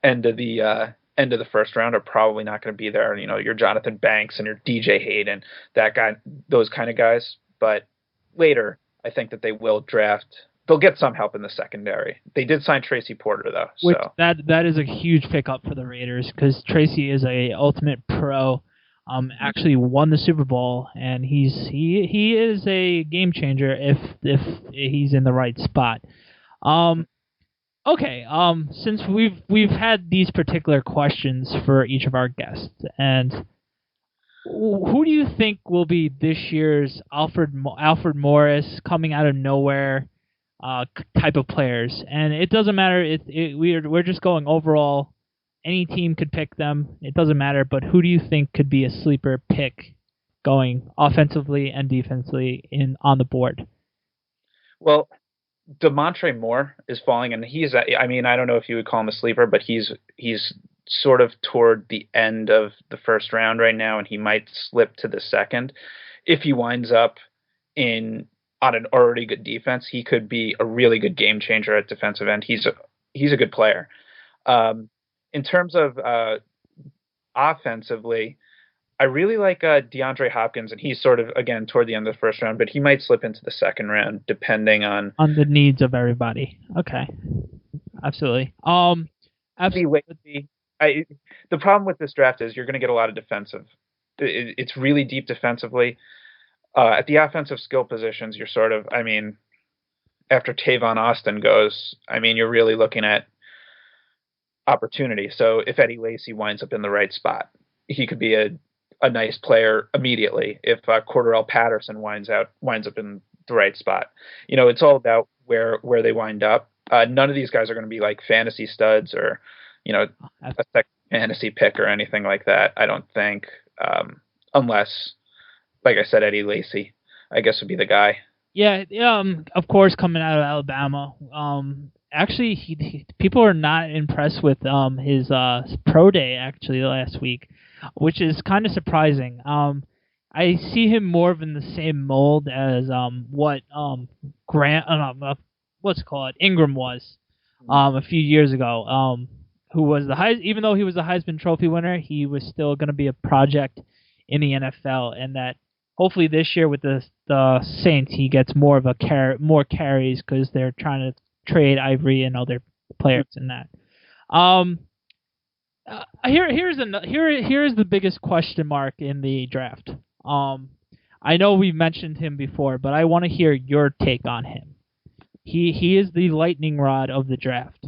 end of the end of the first round are probably not going to be there. Your Jonathan Banks and your DJ Hayden, that guy, those kind of guys. But later, I think that they will draft. They'll get some help in the secondary. They did sign Tracy Porter though, Which so that is a huge pickup for the Raiders because Tracy is a ultimate pro. Actually won the Super Bowl, and he is a game changer if he's in the right spot. Okay. Since we've had these particular questions for each of our guests, and who do you think will be this year's Alfred Morris coming out of nowhere type of players? And it doesn't matter. We're just going overall. Any team could pick them. It doesn't matter. But who do you think could be a sleeper pick going offensively and defensively on the board? Well, DeMontre Moore is falling, and I don't know if you would call him a sleeper, but he's sort of toward the end of the first round right now, and he might slip to the second. If he winds up on an already good defense, he could be a really good game changer at defensive end. He's a good player. In terms of offensively, I really like DeAndre Hopkins, and he's sort of, again, toward the end of the first round, but he might slip into the second round depending on the needs of everybody. Okay. Absolutely. Absolutely. The problem with this draft is you're going to get a lot of defensive. It's really deep defensively. At the offensive skill positions, you're sort of, after Tavon Austin goes, you're really looking at opportunity. So if Eddie Lacy winds up in the right spot, he could be a nice player immediately. If Cordarrelle Patterson winds up in the right spot, it's all about where they wind up. None of these guys are going to be like fantasy studs or, a second fantasy pick or anything like that. I don't think, unless, like I said, Eddie Lacy, I guess, would be the guy. Yeah. Of course, coming out of Alabama. Actually, people are not impressed with his pro day actually last week, which is kind of surprising. I see him more of in the same mold as what Ingram was a few years ago. Who was even though he was the Heisman Trophy winner, he was still going to be a project in the NFL, and that hopefully this year with the Saints he gets more of more carries because they're trying to trade Ivory and other players in that. Here's the biggest question mark in the draft. I know we've mentioned him before, but I want to hear your take on him. He is the lightning rod of the draft,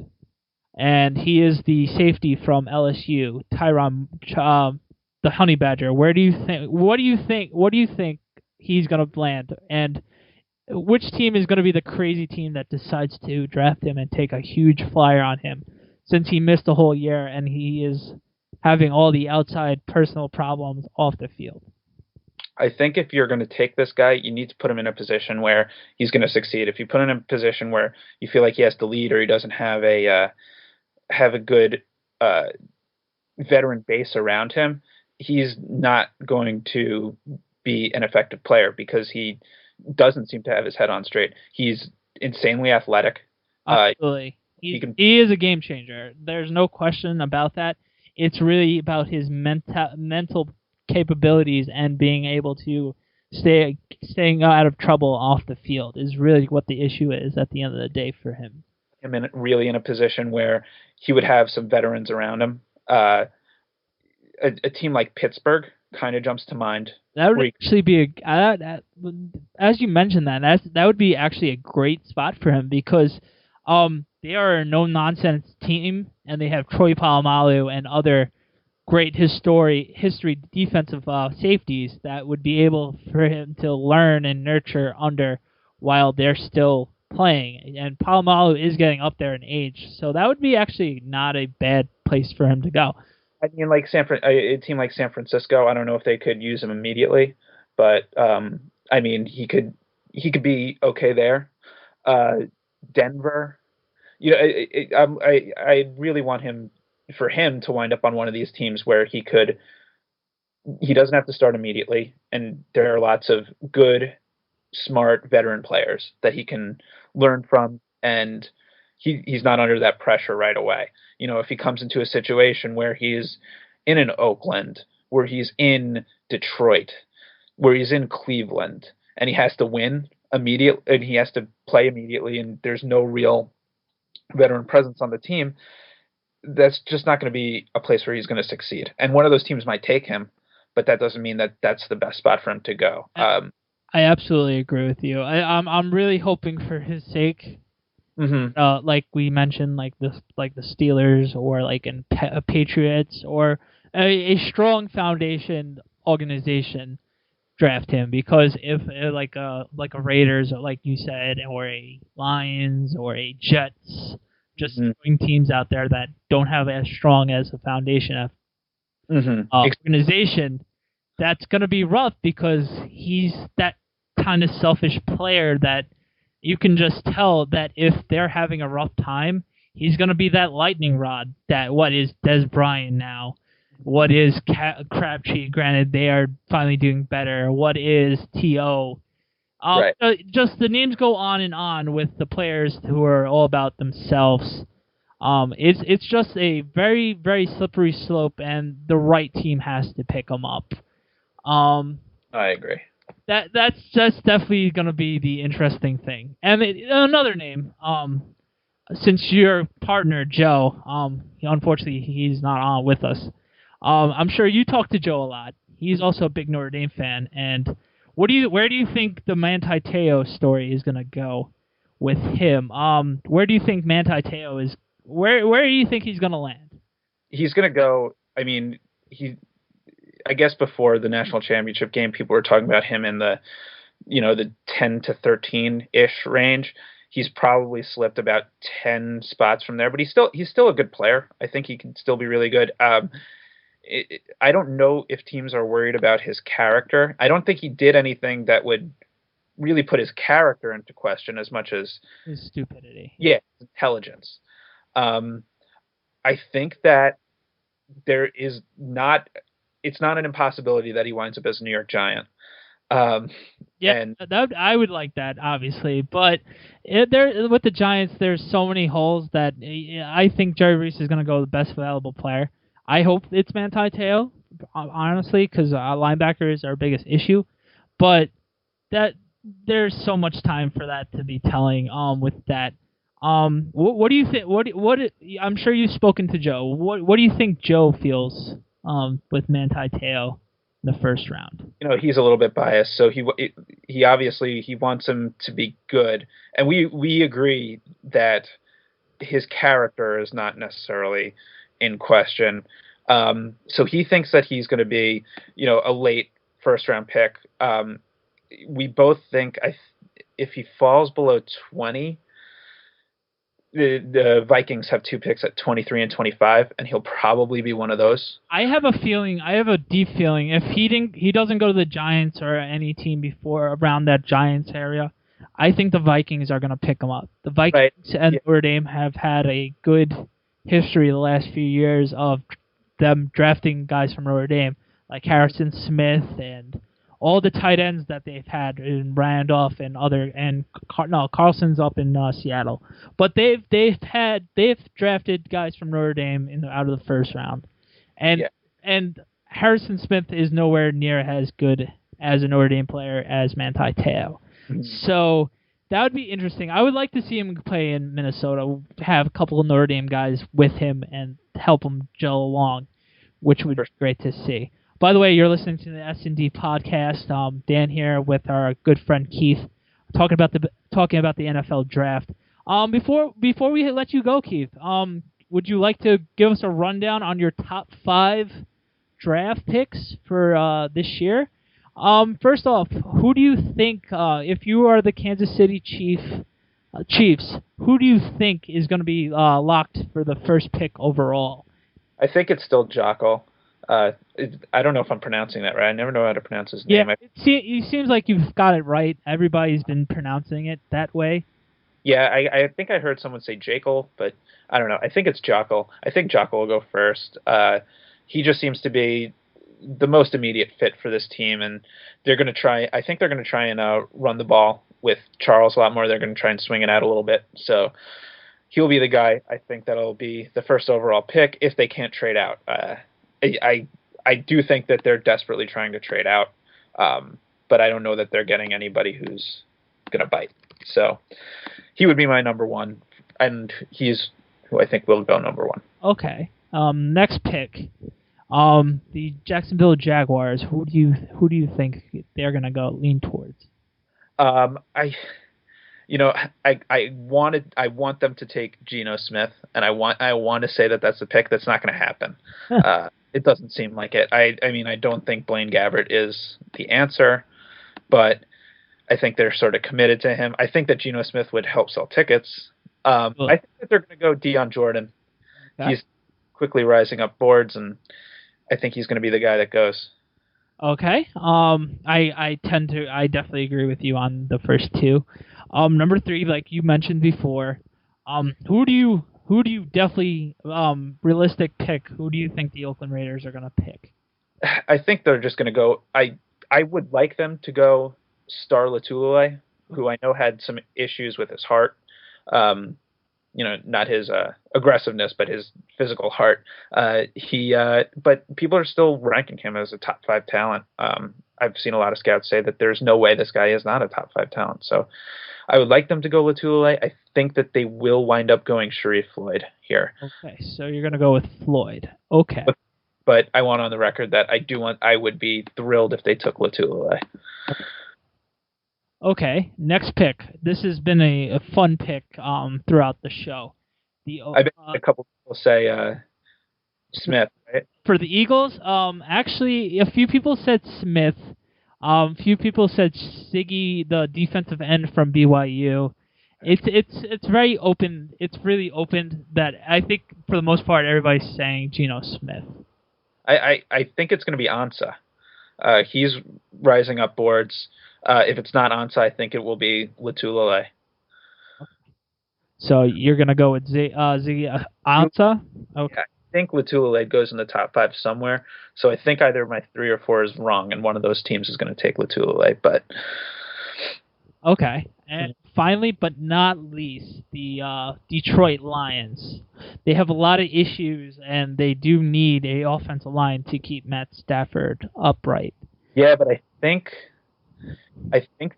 and he is the safety from LSU, Tyron, the Honey Badger. What do you think he's gonna land, and which team is going to be the crazy team that decides to draft him and take a huge flyer on him, since he missed a whole year and he is having all the outside personal problems off the field? I think if you're going to take this guy, you need to put him in a position where he's going to succeed. If you put him in a position where you feel like he has to lead or he doesn't have a good veteran base around him, he's not going to be an effective player because he doesn't seem to have his head on straight. He's insanely athletic. Absolutely. He is a game changer. There's no question about that. It's really about his mental capabilities and being able to staying out of trouble off the field is really what the issue is at the end of the day for him. I'm really in a position where he would have some veterans around him. A team like Pittsburgh kind of jumps to mind. That would actually be as you mentioned that would be actually a great spot for him because they are a no-nonsense team, and they have Troy Polamalu and other great history defensive safeties that would be able for him to learn and nurture under while they're still playing. And Polamalu is getting up there in age, so that would be actually not a bad place for him to go. I mean, like a team like San Francisco, I don't know if they could use him immediately, but I mean, he could be okay there. Denver, I really want him to wind up on one of these teams where he doesn't have to start immediately, and there are lots of good, smart veteran players that he can learn from, and he's not under that pressure right away. If he comes into a situation where he's in an Oakland, where he's in Detroit, where he's in Cleveland, and he has to win immediately, and he has to play immediately, and there's no real veteran presence on the team, that's just not going to be a place where he's going to succeed. And one of those teams might take him, but that doesn't mean that that's the best spot for him to go. I absolutely agree with you. I'm really hoping for his sake. Mm-hmm. Like we mentioned, like the Steelers or like in Patriots or a strong foundation organization draft him, because if like a Raiders, or like you said, or a Lions or a Jets, just throwing teams out there that don't have as strong as a foundation organization, that's going to be rough, because he's that kind of selfish player that you can just tell that if they're having a rough time, he's going to be that lightning rod that what is Des Bryant now, what is Crabtree. Granted, they are finally doing better. What is T.O.? Right. Just the names go on and on with the players who are all about themselves. It's just a very, very slippery slope, and the right team has to pick them up. I agree. That's definitely going to be the interesting thing. And another name, since your partner Joe, unfortunately he's not on with us. I'm sure you talk to Joe a lot. He's also a big Notre Dame fan. And where do you think the Manti Te'o story is going to go with him? Where do you think Manti Te'o is? Where do you think he's going to land? He's going to go. I mean, I guess before the national championship game, people were talking about him in the 10 to 13-ish range. He's probably slipped about 10 spots from there, but he's still a good player. I think he can still be really good. I don't know if teams are worried about his character. I don't think he did anything that would really put his character into question as much as his stupidity. Yeah, intelligence. I think that it's not an impossibility that he winds up as a New York Giant. I would like that, obviously, but with the Giants, there's so many holes that I think Jerry Reese is going to go with the best available player. I hope it's Manti Te'o, honestly, because linebacker is our biggest issue, but that there's so much time for that to be telling. With that, what do you think? What I'm sure you've spoken to Joe. What do you think Joe feels with Manti Te'o in the first round? He's a little bit biased, so he obviously he wants him to be good, and we agree that his character is not necessarily in question. So he thinks that he's going to be, a late first round pick. We both think if he falls below 20, the Vikings have 2 picks at 23 and 25, and he'll probably be one of those. I have a deep feeling if he doesn't go to the Giants or any team before around that Giants area, I think the Vikings are going to pick him up. The Vikings and Notre Dame have had a good history the last few years of them drafting guys from Notre Dame, like Harrison Smith and all the tight ends that they've had in Randolph and Carlson's up in Seattle. But they've drafted guys from Notre Dame out of the first round, and Harrison Smith is nowhere near as good as a Notre Dame player as Manti Te'o. Mm-hmm. So that would be interesting. I would like to see him play in Minnesota, have a couple of Notre Dame guys with him and help him gel along, which would be great to see. By the way, you're listening to the SND podcast. Dan here with our good friend Keith, talking about the NFL draft. Before we let you go, Keith, would you like to give us a rundown on your top 5 draft picks for this year? First off, who do you think, if you are the Kansas City Chiefs, who do you think is going to be locked for the first pick overall? I think it's still Jocko. I don't know if I'm pronouncing that right. I never know how to pronounce his name. It seems like you've got it right. Everybody's been pronouncing it that way. Yeah, I think I heard someone say Jekyll, but I don't know. I think it's Jocko. I think Jocko will go first. He just seems to be the most immediate fit for this team, and they're going to try. I think they're going to try and run the ball with Charles a lot more. They're going to try and swing it out a little bit. So he'll be the guy. I think that'll be the first overall pick if they can't trade out. I do think that they're desperately trying to trade out, but I don't know that they're getting anybody who's going to bite. So he would be my number one, and he's who I think will go number one. Okay. Next pick. The Jacksonville Jaguars. Who do you think they're gonna lean towards? I want them to take Geno Smith, and I want to say that that's the pick. That's not going to happen. It doesn't seem like it. I mean, I don't think Blaine Gabbert is the answer, but I think they're sort of committed to him. I think that Geno Smith would help sell tickets. I think that they're going to go Deion Jordan. Okay. He's quickly rising up boards, and I think he's going to be the guy that goes. Okay. I definitely agree with you on the first two. Number 3, like you mentioned before, who do you definitely realistic pick? Who do you think the Oakland Raiders are gonna pick? I think they're just going to go. I would like them to go Star Latulele, who I know had some issues with his heart. Not his aggressiveness, but his physical heart. But people are still ranking him as a top 5 talent. I've seen a lot of scouts say that there's no way this guy is not a top 5 talent. So I would like them to go Latulele. I think that they will wind up going Sharif Floyd here. Okay, so you're going to go with Floyd. Okay. But I want on the record that I would be thrilled if they took Latulele. Okay, next pick. This has been a fun pick throughout the show. I bet a couple people say Smith, right? For the Eagles, actually, a few people said Smith. A few people said Siggy, the defensive end from BYU. It's very open. It's really open that I think for the most part everybody's saying Geno Smith. I think it's going to be Ansah. He's rising up boards. If it's not Ansah, I think it will be Latulele. So you're going to go with Ziggy Ansah? Okay. Yeah, I think Latulele goes in the top 5 somewhere. So I think either my 3 or 4 is wrong, and one of those teams is going to take Latulele. But okay. And finally, but not least, the Detroit Lions. They have a lot of issues, and they do need a offensive line to keep Matt Stafford upright. Yeah, but I think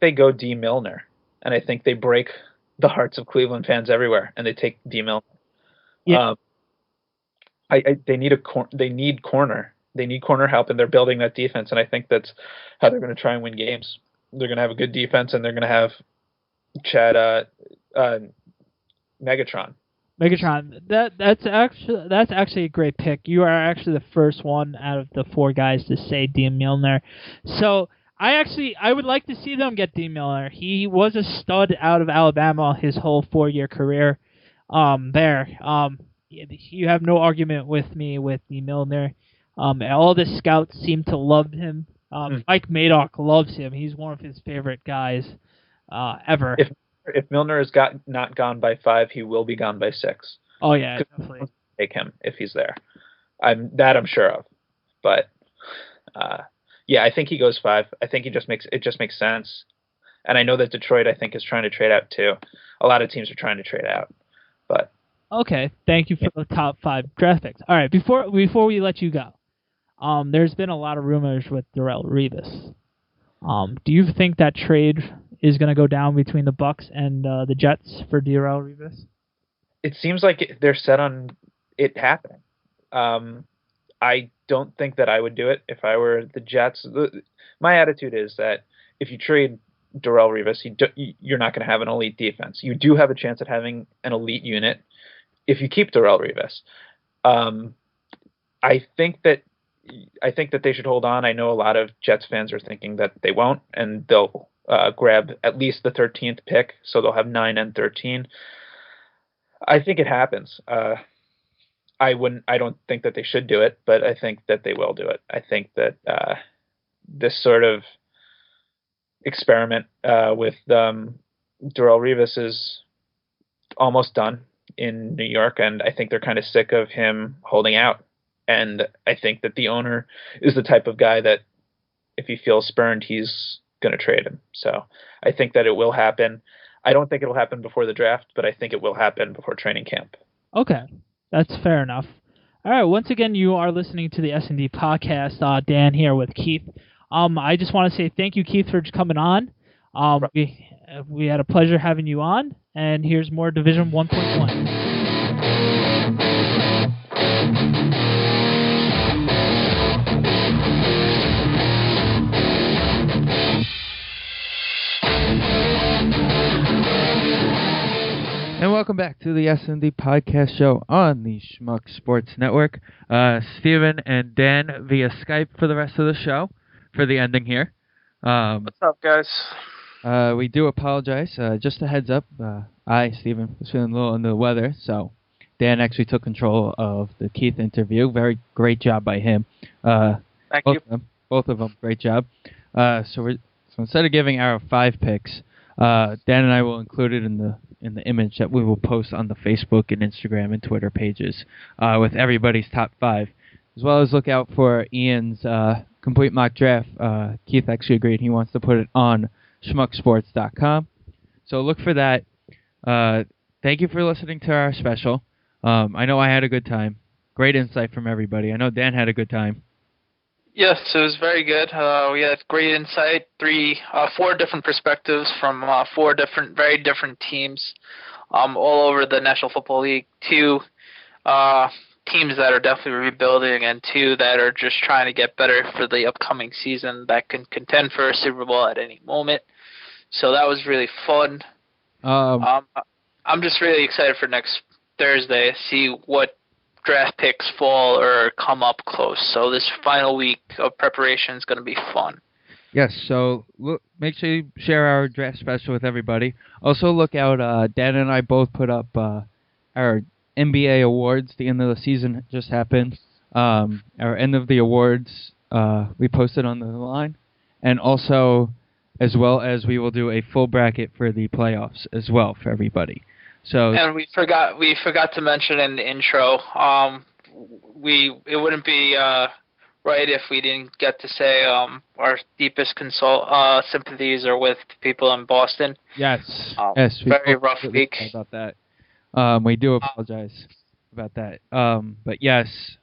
they go D. Milner, and I think they break the hearts of Cleveland fans everywhere, and they take D. Milner. Yeah. They need corner. They need corner help, and they're building that defense, and I think that's how they're going to try and win games. They're going to have a good defense, and they're going to have Chad Megatron. That's actually a great pick. You are actually the first one out of the 4 guys to say Dean Milner. So I would like to see them get Dean Milner. He was a stud out of Alabama his whole 4-year career. You have no argument with me with Dean Milner. All the scouts seem to love him. Mike Madoff loves him. He's one of his favorite guys ever. If Milner is not gone by 5, he will be gone by 6. Oh yeah, definitely. Take him if he's there. I'm sure of. But yeah, I think he goes 5. I think it just makes sense. And I know that Detroit, I think, is trying to trade out too. A lot of teams are trying to trade out. But okay, thank you for the top 5 draft picks. All right, before we let you go, there's been a lot of rumors with Darrelle Revis. Do you think that trade is going to go down between the Bucs and the Jets for Darrelle Revis? It seems like they're set on it happening. I don't think that I would do it if I were the Jets. My attitude is that if you trade Darrelle Revis, you're not going to have an elite defense. You do have a chance at having an elite unit if you keep Darrelle Revis. I think that they should hold on. I know a lot of Jets fans are thinking that they won't, and they'll grab at least the 13th pick, so they'll have 9 and 13. I think it happens. I don't think that they should do it, but I think that they will do it. I think that this sort of experiment with Darrelle Revis is almost done in New York, and I think they're kind of sick of him holding out. And I think that the owner is the type of guy that if he feels spurned, he's going to trade him. So I think that it will happen. I don't think it'll happen before the draft, but I think it will happen before training camp. Okay, that's fair enough. All right, once again, you are listening to the S&D podcast. Dan here with Keith. I just want to say thank you, Keith, for coming on. We had a pleasure having you on, and here's more Division 1.1. And welcome back to the S&D podcast show on the Schmuck Sports Network. Steven and Dan via Skype for the rest of the show, for the ending here. What's up, guys? We do apologize. Just a heads up, Steven, was feeling a little under the weather, so Dan actually took control of the Keith interview. Very great job by him. Thank you. Both of them, great job. So instead of giving our 5 picks, Dan and I will include it in the image that we will post on the Facebook and Instagram and Twitter pages with everybody's top 5, as well as look out for Ian's complete mock draft. Keith actually agreed he wants to put it on schmucksports.com, so look for that. Thank you for listening to our special. I know I had a good time. Great insight from everybody. I know Dan had a good time. Yes, it was very good. We had great insight, 4 different perspectives from 4 very different teams all over the National Football League. 2 teams that are definitely rebuilding, and 2 that are just trying to get better for the upcoming season that can contend for a Super Bowl at any moment. So that was really fun. I'm just really excited for next Thursday to see what draft picks fall or come up close. So this final week of preparation is going to be fun. Yes, so make sure you share our draft special with everybody. Also look out, Dan and I both put up our NBA awards. The end of the season just happened. Our end of the awards we posted on the line. And also, as well as we will do a full bracket for the playoffs as well for everybody. So, and we forgot to mention in the intro, it wouldn't be right if we didn't get to say our deepest sympathies are with people in Boston. Yes, very rough week. About that, we do apologize about that. But yes,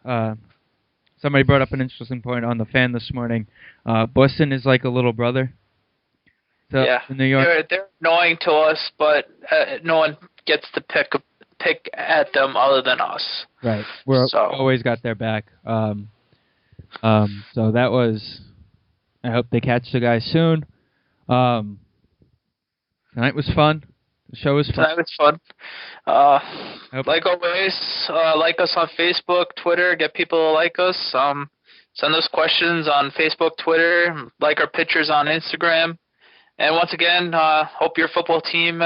somebody brought up an interesting point on the fan this morning. Boston is like a little brother. So yeah, in New York, they're annoying to us, but no one gets to pick at them other than us. Right. We always got their back. So that was. I hope they catch the guys soon. Tonight was fun. The show was fun. Tonight was fun. Like always, like us on Facebook, Twitter. Get people to like us. Send us questions on Facebook, Twitter. Like our pictures on Instagram. And once again, hope your football team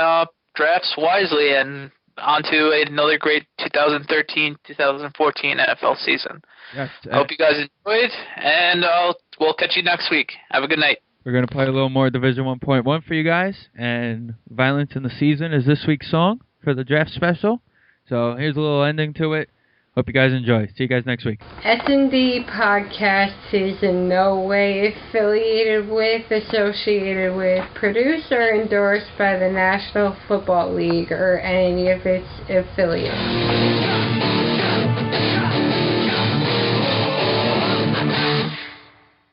drafts wisely and onto another great 2013-2014 NFL season. Yes, I hope you guys enjoyed, and we'll catch you next week. Have a good night. We're going to play a little more Division 1.1 for you guys, and Violence in the Season is this week's song for the draft special. So here's a little ending to it. Hope you guys enjoy. See you guys next week. SNDpodcast is in no way affiliated with, associated with, produced, or endorsed by the National Football League or any of its affiliates.